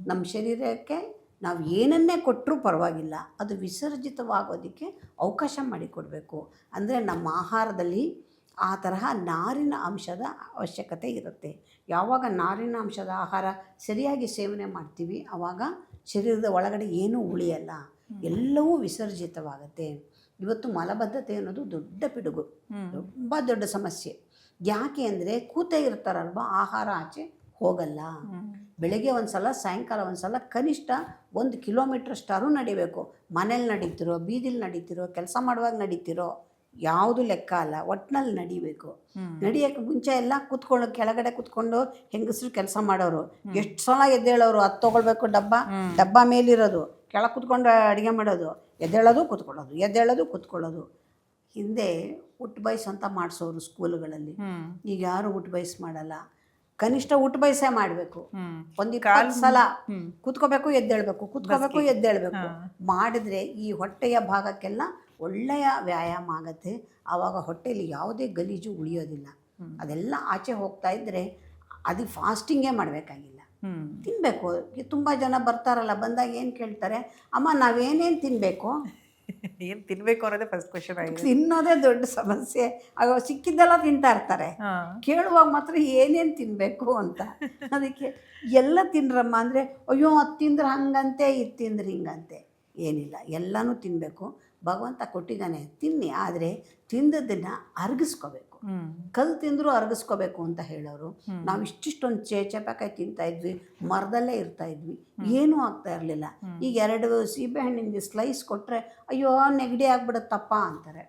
ನಮ್ಮ ಶರೀರಕ್ಕೆ ನಾವು ಏನನ್ನೇ ಕೊಟ್ಟರೂ ಪರವಾಗಿಲ್ಲ, ಅದು ವಿಸರ್ಜಿತವಾಗೋದಕ್ಕೆ ಅವಕಾಶ ಮಾಡಿಕೊಡ್ಬೇಕು. ಅಂದರೆ ನಮ್ಮ ಆಹಾರದಲ್ಲಿ ಆ ತರಹ ನಾರಿನ ಅಂಶದ ಅವಶ್ಯಕತೆ ಇರುತ್ತೆ. ಯಾವಾಗ ನಾರಿನ ಅಂಶದ ಆಹಾರ ಸರಿಯಾಗಿ ಸೇವನೆ ಮಾಡ್ತೀವಿ ಆವಾಗ ಶರೀರದ ಒಳಗಡೆ ಏನೂ ಉಳಿಯಲ್ಲ, ಎಲ್ಲವೂ ವಿಸರ್ಜಿತವಾಗುತ್ತೆ. ಇವತ್ತು ಮಲಬದ್ಧತೆ ಅನ್ನೋದು ದೊಡ್ಡ ಪಿಡುಗು, ತುಂಬ ದೊಡ್ಡ ಸಮಸ್ಯೆ. ಯಾಕೆ ಅಂದರೆ ಕೂತೇ ಇರ್ತಾರಲ್ವ, ಆಹಾರ ಆಚೆ ಹೋಗಲ್ಲ. ಬೆಳಗ್ಗೆ ಒಂದು ಸಲ, ಸಾಯಂಕಾಲ ಒಂದು ಸಲ, ಕನಿಷ್ಠ 1 ಕಿಲೋಮೀಟ್ರಷ್ಟಾರು ನಡಿಬೇಕು. ಮನೇಲಿ ನಡೀತಿರೋ, ಬೀದಿಲಿ ನಡೀತಿರೋ, ಕೆಲಸ ಮಾಡುವಾಗ ನಡೀತಿರೋ ಯಾವುದು ಲೆಕ್ಕ ಅಲ್ಲ, ಒಟ್ಟಿನಲ್ಲಿ ನಡಿಬೇಕು. ನಡಿಯೋಕ್ಕೆ ಮುಂಚೆ ಎಲ್ಲ ಕೆಳಗಡೆ ಕೂತ್ಕೊಂಡು ಹೆಂಗಸರು ಕೆಲಸ ಮಾಡೋರು ಎಷ್ಟು ಸಲ ಎದ್ದೇಳೋರು, ಅದು ತೊಗೊಳ್ಬೇಕು ಡಬ್ಬ ಮೇಲಿರೋದು, ಕೆಳಗೆ ಕೂತ್ಕೊಂಡು ಅಡುಗೆ ಮಾಡೋದು, ಎದ್ದೇಳೋದು ಕೂತ್ಕೊಳ್ಳೋದು. ಹಿಂದೆ ಊಟ ಬಯಸು ಅಂತ ಮಾಡಿಸೋರು ಸ್ಕೂಲುಗಳಲ್ಲಿ, ಈಗ ಯಾರು ಊಟ ಬಯಸು ಮಾಡಲ್ಲ. ಕನಿಷ್ಠ ಊಟ ಬಯಸೇ ಮಾಡಬೇಕು. 1-20 ಸಲ ಕೂತ್ಕೋಬೇಕು, ಎದ್ದೇಳಬೇಕು ಮಾಡಿದ್ರೆ ಈ ಹೊಟ್ಟೆಯ ಭಾಗಕ್ಕೆಲ್ಲ ಒಳ್ಳೆಯ ವ್ಯಾಯಾಮ ಆಗುತ್ತೆ. ಆವಾಗ ಹೊಟ್ಟೆಯಲ್ಲಿ ಯಾವುದೇ ಗಲೀಜು ಉಳಿಯೋದಿಲ್ಲ. ಅದೆಲ್ಲ ಆಚೆ ಹೋಗ್ತಾ ಇದ್ದರೆ ಅದು ಫಾಸ್ಟಿಂಗೇ ಮಾಡಬೇಕಾಗಿಲ್ಲ, ತಿನ್ನಬೇಕು. ತುಂಬ ಜನ ಬರ್ತಾರಲ್ಲ, ಬಂದಾಗ ಏನು ಕೇಳ್ತಾರೆ, ಅಮ್ಮ ನಾವೇನೇನು ತಿನ್ನಬೇಕು, ಏನು ತಿನ್ನಬೇಕು ಅನ್ನೋದೇ ಫಸ್ಟ್ ಕ್ವೆಶ್ಚನ್ ಆಗಿದೆ. ತಿನ್ನೋದೇ ದೊಡ್ಡ ಸಮಸ್ಯೆ. ಆಗ ಸಿಕ್ಕಿದ್ದೆಲ್ಲ ತಿಂತಾ ಇರ್ತಾರೆ, ಕೇಳುವಾಗ ಮಾತ್ರ ಏನೇನು ತಿನ್ನಬೇಕು ಅಂತ. ಅದಕ್ಕೆ ಎಲ್ಲ ತಿನ್ರಮ್ಮ ಅಂದರೆ, ಅಯ್ಯೋ ಅದು ತಿಂದ್ರೆ ಹಂಗಂತೆ, ಇದು ತಿಂದ್ರೆ ಹಿಂಗಂತೆ. ಏನಿಲ್ಲ, ಎಲ್ಲನೂ ತಿನ್ನಬೇಕು. ಭಗವಂತ ಕೊಟ್ಟಿದ್ದಾನೆ, ತಿನ್ನಿ, ಆದರೆ ತಿಂದದ್ದನ್ನು ಅರಗಿಸ್ಕೋಬೇಕು. ಕಲ್ಲು ತಿಂದರೂ ಅರಗಿಸ್ಕೋಬೇಕು ಅಂತ ಹೇಳೋರು. ನಾವು ಇಷ್ಟಿಷ್ಟೊಂದು ಚಪಾಕಾಯಿ ತಿಂತಾ ಇದ್ವಿ, ಮರದಲ್ಲೇ ಇರ್ತಾ ಇದ್ವಿ, ಏನೂ ಆಗ್ತಾ ಇರಲಿಲ್ಲ. ಈಗ 2 ಸೀಬೆಹಣ್ಣಿಂದ ಸ್ಲೈಸ್ ಕೊಟ್ಟರೆ ಅಯ್ಯೋ ನೆಗಡಿ ಆಗ್ಬಿಡುತ್ತಪ್ಪ ಅಂತಾರೆ.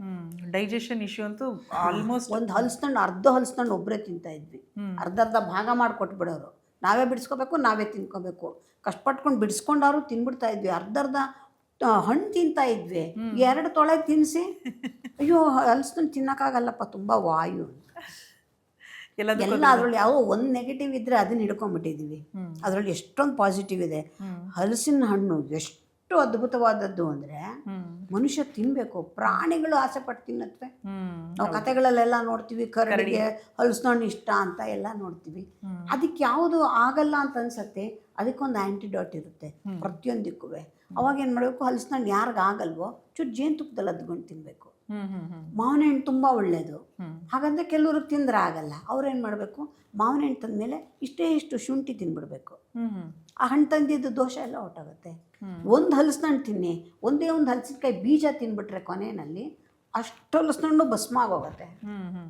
ಡೈಜೆಷನ್ ಇಶ್ಯೂ ಅಂತೂ ಆಲ್ಮೋಸ್ಟ್. ಒಂದು ಅರ್ಧ ಹಲಸ್ಕೊಂಡು ಒಬ್ಬರೇ ತಿಂತಾ ಇದ್ವಿ, ಅರ್ಧ ಭಾಗ ಮಾಡಿಕೊಟ್ಬಿಡೋರು. ನಾವೇ ಬಿಡಿಸ್ಕೋಬೇಕು, ನಾವೇ ತಿನ್ಕೋಬೇಕು. ಕಷ್ಟಪಟ್ಕೊಂಡು ಬಿಡಿಸ್ಕೊಂಡಾರು ತಿನ್ಬಿಡ್ತಾ ಇದ್ವಿ. ಅರ್ಧ ಹಣ್ಣು ತಿಂತಾ ಇದ್ವಿ, 2 ತೊಳೆ ತಿನ್ನಿಸಿ ಅಯ್ಯೋ ಹಲಸ್ಕೊಂಡು ತಿನ್ನೋಕ್ಕಾಗಲ್ಲಪ್ಪ, ತುಂಬ ವಾಯು ಎಲ್ಲ. ಅದರಲ್ಲಿ ಯಾವುದೋ ಒಂದು ನೆಗೆಟಿವ್ ಇದ್ದರೆ ಅದನ್ನ ಹಿಡ್ಕೊಂಡ್ಬಿಟ್ಟಿದ್ದೀವಿ. ಅದರಲ್ಲಿ ಎಷ್ಟೊಂದು ಪಾಸಿಟಿವ್ ಇದೆ. ಹಲಸಿನ ಹಣ್ಣು ಎಷ್ಟು ಎಷ್ಟು ಅದ್ಭುತವಾದದ್ದು ಅಂದರೆ ಮನುಷ್ಯ ತಿನ್ನಬೇಕು. ಪ್ರಾಣಿಗಳು ಆಸೆ ಪಟ್ಟು ತಿನ್ನತ್ವೆ. ನಾವು ಕತೆಗಳಲ್ಲೆಲ್ಲ ನೋಡ್ತೀವಿ, ಕರಡಿಗೆ ಹಲಸಿನಣ್ಣು ಇಷ್ಟ ಅಂತ ಎಲ್ಲ ನೋಡ್ತೀವಿ. ಅದಕ್ಕೆ ಯಾವುದು ಆಗಲ್ಲ ಅಂತ ಅನ್ಸತ್ತೆ, ಅದಕ್ಕೊಂದು ಆ್ಯಂಟಿಡೋಟ್ ಇರುತ್ತೆ ಪ್ರತಿಯೊಂದಕ್ಕೂ. ಅವಾಗ ಏನು ಮಾಡಬೇಕು, ಹಲಸಿನಣ್ಣು ಯಾರಿಗ ಆಗಲ್ವೋ ಚೂರು ಜೇನುತುಪ್ಪದಲ್ಲಿ ಅದ್ಕೊಂಡು ತಿನ್ನಬೇಕು. ಮಾವಿನ ಹಣ್ಣು ತುಂಬ ಒಳ್ಳೆಯದು. ಹಾಗಂದ್ರೆ ಕೆಲವ್ರಿಗೆ ತಿಂದರೆ ಆಗಲ್ಲ, ಅವ್ರೇನು ಮಾಡಬೇಕು, ಮಾವಿನ ಹಣ್ಣು ತಂದಮೇಲೆ ಇಷ್ಟು ಶುಂಠಿ ತಿನ್ಬಿಡ್ಬೇಕು. ಆ ಹಣ್ಣು ತಂದಿದ್ದು ದೋಷ ಎಲ್ಲ ಹೊಟ್ಟೋಗುತ್ತೆ. ಒಂದು ಹಲಸಿನಣ್ಣು ತಿನ್ನಿ, ಒಂದೇ ಒಂದು ಹಲಸಿನಕಾಯಿ ಬೀಜ ತಿನ್ಬಿಟ್ರೆ ಕೊನೆಯಲ್ಲಿ ಅಷ್ಟು ಹಲಸಿನಣ್ಣು ಭಸ್ಮ ಆಗೋಗುತ್ತೆ.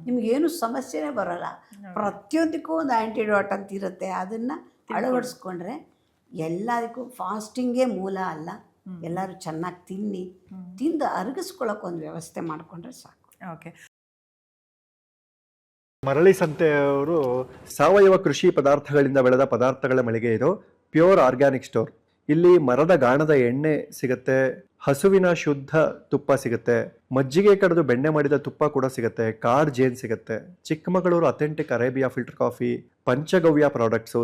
ನಿಮಗೇನು ಸಮಸ್ಯೆನೇ ಬರೋಲ್ಲ. ಪ್ರತಿಯೊಂದಕ್ಕೂ ಒಂದು ಆ್ಯಂಟಿಡೋಟ್ ಅಂತ ಇರುತ್ತೆ. ಅದನ್ನು ಅಳವಡಿಸ್ಕೊಂಡ್ರೆ ಎಲ್ಲದಕ್ಕೂ ಫಾಸ್ಟಿಂಗೇ ಮೂಲ ಅಲ್ಲ. ಎಲ್ಲರೂ ಚೆನ್ನಾಗಿ ತಿಂದು ಅರಗಿಸ್ಕೊಳ್ಳೋಕೆ ವ್ಯವಸ್ಥೆ ಮಾಡಿಕೊಂಡ್ರೆ ಸಾಕು. ಓಕೆ. ಮರಳಿ ಸಂತೆಯವರು ಸಾವಯವ ಕೃಷಿ ಪದಾರ್ಥಗಳಿಂದ ಬೆಳೆದ ಪದಾರ್ಥಗಳ ಮಳಿಗೆ ಇದು. Pure organic store. ಇಲ್ಲಿ ಮರದ ಗಾಣದ ಎಣ್ಣೆ ಸಿಗುತ್ತೆ, ಹಸುವಿನ ಶುದ್ಧ ತುಪ್ಪ ಸಿಗುತ್ತೆ, ಮಜ್ಜಿಗೆ ಕಡಿದು ಬೆಣ್ಣೆ ಮಾಡಿದ ತುಪ್ಪ ಕೂಡ ಸಿಗುತ್ತೆ, ಕಾರ್ ಜೇನ್ ಸಿಗುತ್ತೆ, Chikkamagaluru authentic Arabia filter coffee, Panchagavya products,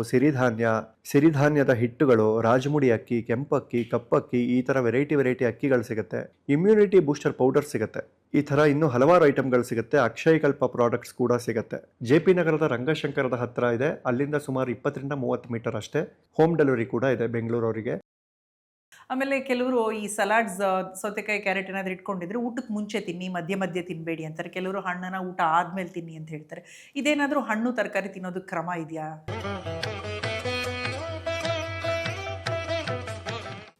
ಸಿರಿಧಾನ್ಯದ ಹಿಟ್ಟುಗಳು, ರಾಜಮುಡಿ ಅಕ್ಕಿ, ಕೆಂಪಕ್ಕಿ, ಕಪ್ಪಕ್ಕಿ, ಈ ಥರ ವೆರೈಟಿ ಅಕ್ಕಿಗಳು ಸಿಗುತ್ತೆ, ಇಮ್ಯುನಿಟಿ ಬೂಸ್ಟರ್ ಪೌಡರ್ ಸಿಗುತ್ತೆ. ಈ ಥರ ಇನ್ನೂ ಹಲವಾರು ಐಟಮ್ಗಳು ಸಿಗುತ್ತೆ. ಅಕ್ಷಯಕಲ್ಪ ಪ್ರಾಡಕ್ಟ್ಸ್ ಕೂಡ ಸಿಗುತ್ತೆ. JP ನಗರದ ರಂಗಶಂಕರದ ಹತ್ರ ಇದೆ. ಅಲ್ಲಿಂದ ಸುಮಾರು 20-30 ಮೀಟರ್ ಅಷ್ಟೇ. ಹೋಮ್ ಡೆಲಿವರಿ ಕೂಡ ಇದೆ ಬೆಂಗಳೂರವರಿಗೆ. ಆಮೇಲೆ ಕೆಲವರು ಈ ಸಲಾಡ್ಸ್, ಸೌತೆಕಾಯಿ, ಕ್ಯಾರೆಟ್ ಏನಾದರೂ ಇಟ್ಕೊಂಡಿದ್ರೆ ಊಟಕ್ಕೆ ಮುಂಚೆ ತಿನ್ನಿ, ಮಧ್ಯೆ ತಿನ್ನಬೇಡಿ ಅಂತಾರೆ. ಕೆಲವರು ಹಣ್ಣನ್ನು ಊಟ ಆದಮೇಲೆ ತಿನ್ನಿ ಅಂತ ಹೇಳ್ತಾರೆ. ಇದೇನಾದರೂ ಹಣ್ಣು ತರಕಾರಿ ತಿನ್ನೋದಕ್ಕೆ ಕ್ರಮ ಇದೆಯಾ?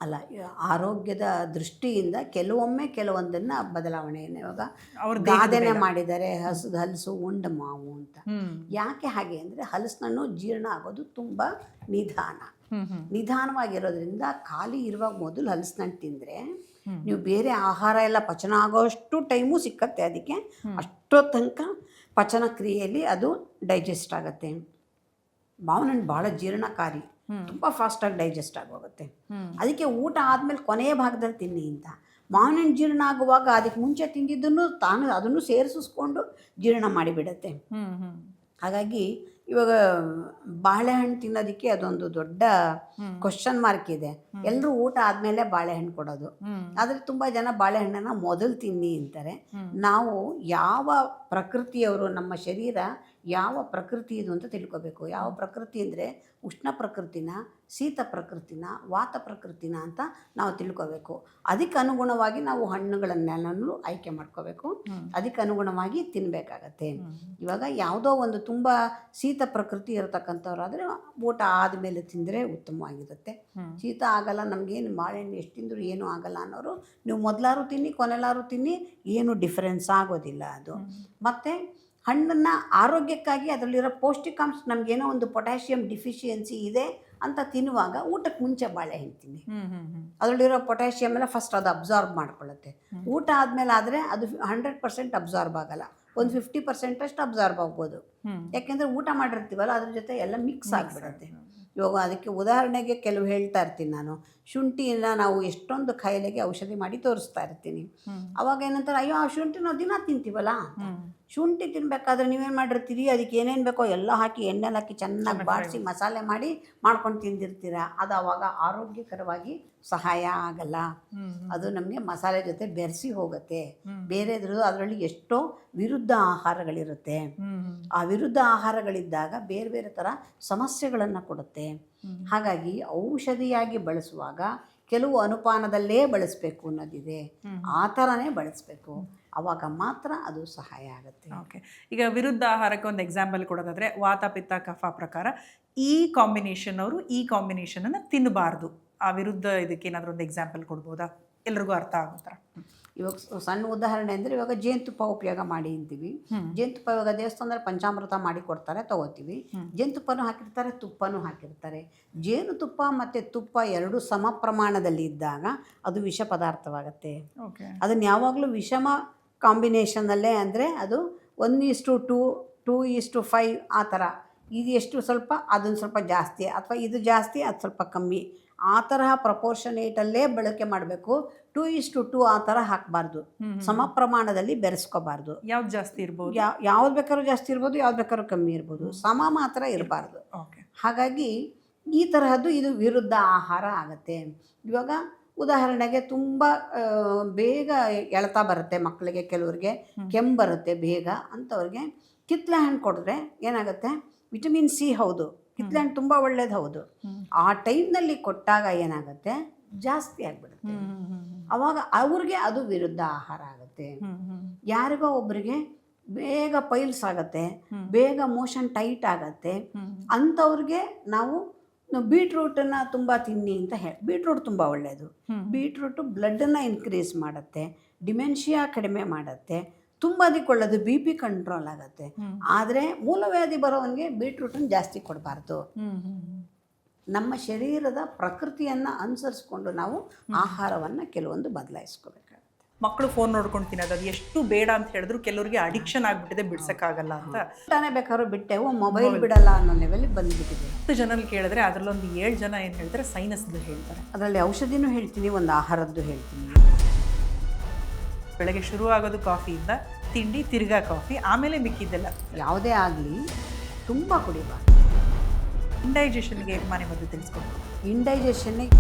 ಅಲ್ಲ, ಆರೋಗ್ಯದ ದೃಷ್ಟಿಯಿಂದ ಕೆಲವೊಂದನ್ನು ಬದಲಾವಣೆಯನ್ನು ಇವಾಗ ಗಾದೆನೆ ಮಾಡಿದ್ದಾರೆ. ಹಲಸು ಉಂಡ ಮಾವು ಅಂತ. ಯಾಕೆ ಹಾಗೆ ಅಂದರೆ ಹಲಸಿನಣ್ಣು ಜೀರ್ಣ ಆಗೋದು ತುಂಬ ನಿಧಾನವಾಗಿರೋದ್ರಿಂದ ಖಾಲಿ ಇರುವಾಗ ಮೊದಲು ಹಲಸಿನಣ್ಣು ತಿಂದರೆ ನೀವು ಬೇರೆ ಆಹಾರ ಎಲ್ಲ ಪಚನ ಆಗೋಷ್ಟು ಟೈಮು ಸಿಕ್ಕತ್ತೆ. ಅದಕ್ಕೆ ಅಷ್ಟೋ ತನಕ ಪಚನ ಕ್ರಿಯೆಯಲ್ಲಿ ಅದು ಡೈಜೆಸ್ಟ್ ಆಗುತ್ತೆ. ಮಾವಿನ ಹಣ್ಣು ಭಾಳ ಜೀರ್ಣಕಾರಿ, ತುಂಬ ಫಾಸ್ಟಾಗಿ ಡೈಜೆಸ್ಟ್ ಆಗೋಗುತ್ತೆ. ಅದಕ್ಕೆ ಊಟ ಆದಮೇಲೆ ಕೊನೆಯ ಭಾಗದಲ್ಲಿ ತಿನ್ನಿ ಅಂತ. ಮಾವಿನ ಹಣ್ಣು ಜೀರ್ಣ ಆಗುವಾಗ ಅದಕ್ಕೆ ಮುಂಚೆ ತಿಂದಿದ್ದನ್ನು ಅದನ್ನು ಸೇರಿಸಿಸ್ಕೊಂಡು ಜೀರ್ಣ ಮಾಡಿಬಿಡತ್ತೆ. ಹಾಗಾಗಿ ಇವಾಗ ಬಾಳೆಹಣ್ಣು ತಿನ್ನೋದಕ್ಕೆ ಅದೊಂದು ದೊಡ್ಡ ಕ್ವಶನ್ ಮಾರ್ಕ್ ಇದೆ. ಎಲ್ಲರೂ ಊಟ ಆದಮೇಲೆ ಬಾಳೆಹಣ್ಣು ಕೊಡೋದು. ಆದರೆ ತುಂಬ ಜನ ಬಾಳೆಹಣ್ಣನ್ನು ಮೊದಲು ತಿನ್ನಿ ಅಂತಾರೆ. ನಾವು ಯಾವ ಪ್ರಕೃತಿಯವರು, ನಮ್ಮ ಶರೀರ ಯಾವ ಪ್ರಕೃತಿ ಇದು ಅಂತ ತಿಳ್ಕೊಬೇಕು. ಯಾವ ಪ್ರಕೃತಿ ಅಂದರೆ ಉಷ್ಣ ಪ್ರಕೃತಿನ, ಶೀತ ಪ್ರಕೃತಿನ, ವಾತ ಪ್ರಕೃತಿನ ಅಂತ ನಾವು ತಿಳ್ಕೊಬೇಕು. ಅದಕ್ಕೆ ಅನುಗುಣವಾಗಿ ನಾವು ಹಣ್ಣುಗಳನ್ನೆಲ್ಲನೂ ಆಯ್ಕೆ ಮಾಡ್ಕೋಬೇಕು. ಅದಕ್ಕೆ ಅನುಗುಣವಾಗಿ ತಿನ್ನಬೇಕಾಗತ್ತೆ. ಇವಾಗ ಯಾವುದೋ ಒಂದು ತುಂಬ ಶೀತ ಪ್ರಕೃತಿ ಇರತಕ್ಕಂಥವ್ರಾದರೆ ಊಟ ಆದಮೇಲೆ ತಿಂದರೆ ಉತ್ತಮವಾಗಿರುತ್ತೆ. ಶೀತ ಆಗಲ್ಲ, ನಮಗೇನು ಬಾಳೆಹಣ್ಣು ಎಷ್ಟು ತಿಂದರೂ ಏನೂ ಆಗಲ್ಲ ಅನ್ನೋರು ನೀವು ಮೊದಲಾರು ತಿನ್ನಿ, ಕೊನೆಲಾರು ತಿನ್ನಿ, ಏನೂ ಡಿಫ್ರೆನ್ಸ್ ಆಗೋದಿಲ್ಲ ಅದು. ಮತ್ತು ಹಣ್ಣನ್ನು ಆರೋಗ್ಯಕ್ಕಾಗಿ ಅದರಲ್ಲಿರೋ ಪೌಷ್ಟಿಕಾಂಶ, ನಮಗೇನೋ ಒಂದು ಪೊಟ್ಯಾಷಿಯಂ ಡಿಫಿಷಿಯನ್ಸಿ ಇದೆ ಅಂತ ತಿನ್ನುವಾಗ ಊಟಕ್ಕೆ ಮುಂಚೆ ಬಾಳೆಹಣ್ಣು ತಿನ್ನಿ. ಅದರಲ್ಲಿರೋ ಪೊಟ್ಯಾಷಿಯಮ್ ಎಲ್ಲ ಫಸ್ಟ್ ಅದು ಅಬ್ಸಾರ್ಬ್ ಮಾಡ್ಕೊಳ್ಳುತ್ತೆ. ಊಟ ಆದಮೇಲೆ ಆದರೆ ಅದು 100% ಅಬ್ಸಾರ್ಬ್ ಆಗಲ್ಲ, ಒಂದು 50% ಅಷ್ಟು ಅಬ್ಸಾರ್ಬ್ ಆಗ್ಬೋದು. ಯಾಕೆಂದರೆ ಊಟ ಮಾಡಿರ್ತೀವಲ್ಲ, ಅದ್ರ ಜೊತೆ ಎಲ್ಲ ಮಿಕ್ಸ್ ಆಗಿಬಿಡುತ್ತೆ. ಇವಾಗ ಅದಕ್ಕೆ ಉದಾಹರಣೆಗೆ ಕೆಲವು ಹೇಳ್ತಾ ಇರ್ತೀನಿ ನಾನು. ಶುಂಠಿನ ನಾವು ಎಷ್ಟೊಂದು ಕಾಯಿಲೆಗೆ ಔಷಧಿ ಮಾಡಿ ತೋರಿಸ್ತಾ ಇರ್ತೀನಿ. ಅವಾಗ ಏನಂತಾರೆ, ಅಯ್ಯೋ ಆ ಶುಂಠಿ ನಾವು ದಿನ ತಿಂತೀವಲ್ಲ. ಶುಂಠಿ ತಿನ್ಬೇಕಾದ್ರೆ ನೀವೇನು ಮಾಡಿರ್ತೀರಿ, ಅದಕ್ಕೆ ಏನೇನು ಬೇಕೋ ಎಲ್ಲ ಹಾಕಿ ಎಣ್ಣೆಲಿ ಹಾಕಿ ಚೆನ್ನಾಗಿ ಬಾಡಿಸಿ ಮಸಾಲೆ ಮಾಡಿ ಮಾಡ್ಕೊಂಡು ತಿಂದಿರ್ತೀರ. ಅದು ಆವಾಗ ಆರೋಗ್ಯಕರವಾಗಿ ಸಹಾಯ ಆಗಲ್ಲ. ಅದು ನಮಗೆ ಮಸಾಲೆ ಜೊತೆ ಬೆರೆಸಿ ಹೋಗುತ್ತೆ. ಬೇರೆದ್ರದ್ದು ಅದರಲ್ಲಿ ಎಷ್ಟೋ ವಿರುದ್ಧ ಆಹಾರಗಳಿರುತ್ತೆ. ಆ ವಿರುದ್ಧ ಆಹಾರಗಳಿದ್ದಾಗ ಬೇರೆ ಬೇರೆ ಥರ ಸಮಸ್ಯೆಗಳನ್ನು ಕೊಡುತ್ತೆ. ಹಾಗಾಗಿ ಔಷಧಿಯಾಗಿ ಬಳಸುವಾಗ ಕೆಲವು ಅನುಪಾನದಲ್ಲೇ ಬಳಸಬೇಕು ಅನ್ನೋದಿದೆ. ಆ ಥರನೇ ಬಳಸಬೇಕು, ಆವಾಗ ಮಾತ್ರ ಅದು ಸಹಾಯ ಆಗುತ್ತೆ. ಓಕೆ. ಈಗ ವಿರುದ್ಧ ಆಹಾರಕ್ಕೆ ಒಂದು ಎಕ್ಸಾಂಪಲ್ ಕೊಡೋದಾದರೆ, ವಾತ ಪಿತ್ತ ಕಫ ಪ್ರಕಾರ ಈ ಕಾಂಬಿನೇಷನನ್ನು ತಿನ್ನಬಾರ್ದು. ಆ ವಿರುದ್ಧ ಇದಕ್ಕೆ ಏನಾದರೂ ಒಂದು ಎಕ್ಸಾಂಪಲ್ ಕೊಡ್ಬೋದಾ, ಎಲ್ರಿಗೂ ಅರ್ಥ ಆಗೋ ಥರ? ಇವಾಗ ಸಣ್ಣ ಉದಾಹರಣೆ ಅಂದರೆ, ಇವಾಗ ಜೇನುತುಪ್ಪ ಉಪಯೋಗ ಮಾಡಿ ಅಂತೀವಿ. ಜೇನುತುಪ್ಪ ಇವಾಗ ದೇವಸ್ಥಾನದಲ್ಲಿ ಪಂಚಾಮೃತ ಮಾಡಿ ಕೊಡ್ತಾರೆ, ತಗೋತೀವಿ. ಜೇನುತುಪ್ಪನೂ ಹಾಕಿರ್ತಾರೆ, ತುಪ್ಪನೂ ಹಾಕಿರ್ತಾರೆ. ಜೇನುತುಪ್ಪ ಮತ್ತು ತುಪ್ಪ ಎರಡೂ ಸಮ ಪ್ರಮಾಣದಲ್ಲಿ ಇದ್ದಾಗ ಅದು ವಿಷ ಪದಾರ್ಥವಾಗುತ್ತೆ. ಅದನ್ನು ಯಾವಾಗಲೂ ವಿಷಮ ಕಾಂಬಿನೇಷನ್ನಲ್ಲೇ ಅಂದರೆ ಅದು 1:2, 2:5 ಆ ಥರ. ಇದು ಎಷ್ಟು ಸ್ವಲ್ಪ, ಅದನ್ನು ಸ್ವಲ್ಪ ಜಾಸ್ತಿ, ಅಥವಾ ಇದು ಜಾಸ್ತಿ ಅದು ಸ್ವಲ್ಪ ಕಮ್ಮಿ, ಆ ತರಹ ಪ್ರಪೋರ್ಷನೇಟಲ್ಲೇ ಬಳಕೆ ಮಾಡಬೇಕು. 2:2 ಆ ಥರ ಹಾಕಬಾರ್ದು. ಸಮ ಪ್ರಮಾಣದಲ್ಲಿ ಬೆರೆಸ್ಕೋಬಾರ್ದು. ಯಾವ್ದು ಜಾಸ್ತಿ ಇರ್ಬೋದು, ಯಾವ್ದು ಬೇಕಾದ್ರೂ ಜಾಸ್ತಿ ಇರ್ಬೋದು, ಯಾವ್ದು ಬೇಕಾದ್ರೂ ಕಮ್ಮಿ ಇರ್ಬೋದು. ಸಮ ಮಾತ್ರ ಇರಬಾರ್ದು. ಹಾಗಾಗಿ ಈ ತರಹದ್ದು ಇದು ವಿರುದ್ಧ ಆಹಾರ ಆಗುತ್ತೆ. ಇವಾಗ ಉದಾಹರಣೆಗೆ ತುಂಬ ಬೇಗ ಎಳ್ತಾ ಬರುತ್ತೆ ಮಕ್ಕಳಿಗೆ, ಕೆಲವ್ರಿಗೆ ಕೆಮ್ಮು ಬರುತ್ತೆ ಬೇಗ ಅಂಥವ್ರಿಗೆ ಕಿತ್ತಳೆ ಹಣ್ಣು ಕೊಡಿದ್ರೆ ಏನಾಗುತ್ತೆ, ವಿಟಮಿನ್ ಸಿ ಹೌದು, ಕಿತ್ತಳೆ ಹಣ್ಣು ತುಂಬ ಒಳ್ಳೇದು ಹೌದು, ಆ ಟೈಮ್ನಲ್ಲಿ ಕೊಟ್ಟಾಗ ಏನಾಗುತ್ತೆ ಜಾಸ್ತಿ ಆಗಿಬಿಡುತ್ತೆ. ಅವಾಗ ಅವ್ರಿಗೆ ಅದು ವಿರುದ್ಧ ಆಹಾರ ಆಗುತ್ತೆ. ಯಾರಿಗೋ ಒಬ್ಬರಿಗೆ ಬೇಗ ಪೈಲ್ಸ್ ಆಗುತ್ತೆ, ಬೇಗ ಮೋಷನ್ ಟೈಟ್ ಆಗುತ್ತೆ, ಅಂಥವ್ರಿಗೆ ನಾವು ಬೀಟ್ರೂಟನ್ನು ತುಂಬ ತಿನ್ನಿ ಅಂತ ಹೇಳಿ, ಬೀಟ್ರೂಟ್ ತುಂಬ ಒಳ್ಳೆಯದು. ಬೀಟ್ರೂಟು ಬ್ಲಡ್ಡನ್ನು ಇನ್ಕ್ರೀಸ್ ಮಾಡುತ್ತೆ, ಡಿಮೆನ್ಷಿಯಾ ಕಡಿಮೆ ಮಾಡುತ್ತೆ, ತುಂಬ ಅದಕ್ಕೆ ಒಳ್ಳೆಯದು, ಬಿ ಪಿ ಕಂಟ್ರೋಲ್ ಆಗುತ್ತೆ. ಆದರೆ ಮೂಲವ್ಯಾಧಿ ಬರೋವನಿಗೆ ಬೀಟ್ರೂಟನ್ನು ಜಾಸ್ತಿ ಕೊಡಬಾರ್ದು. ನಮ್ಮ ಶರೀರದ ಪ್ರಕೃತಿಯನ್ನು ಅನುಸರಿಸ್ಕೊಂಡು ನಾವು ಆಹಾರವನ್ನು ಕೆಲವೊಂದು ಬದಲಾಯಿಸ್ಕೋಬೇಕಾಗುತ್ತೆ. ಮಕ್ಕಳು ಫೋನ್ ನೋಡ್ಕೊಂಡು ತಿನ್ನೋದು ಅದು ಎಷ್ಟು ಬೇಡ ಅಂತ ಹೇಳಿದ್ರು ಕೆಲವರಿಗೆ ಅಡಿಕ್ಷನ್ ಆಗಿಬಿಟ್ಟಿದೆ, ಬಿಡ್ಸೋಕ್ಕಾಗಲ್ಲ ಅಂತ. ಊಟನೇ ಬೇಕಾದ್ರೂ ಬಿಟ್ಟೆವು, ಮೊಬೈಲ್ ಬಿಡಲ್ಲ ಅನ್ನೋ ಲೆವೆಲಿಗೆ ಬಂದುಬಿಟ್ಟಿದೆ. 10 ಜನರಲ್ಲಿ ಕೇಳಿದ್ರೆ ಅದರಲ್ಲೊಂದು 7 ಜನ ಏನು ಹೇಳ್ತಾರೆ, ಸೈನಸ್ದು ಹೇಳ್ತಾರೆ. ಅದರಲ್ಲಿ ಔಷಧಿನೂ ಹೇಳ್ತೀನಿ, ಒಂದು ಆಹಾರದ್ದು ಹೇಳ್ತೀನಿ. ಬೆಳಗ್ಗೆ ಶುರು ಆಗೋದು ಕಾಫಿಯಿಂದ, ತಿಂಡಿ, ತಿರ್ಗಾ ಕಾಫಿ, ಆಮೇಲೆ ಮಿಕ್ಕಿದ್ದೆಲ್ಲ. ಯಾವುದೇ ಆಗಲಿ ತುಂಬ ಕುಡಿಬಾರ್ದು. ಇಂಡೈಜೆಷನ್ಗೆ ಮನೆ ಮದ್ದು ತಿಳಿಸ್ಕೊಡ್ತೀವಿ. ಇಂಡೈಜೆಷನ್ನಿಗೆ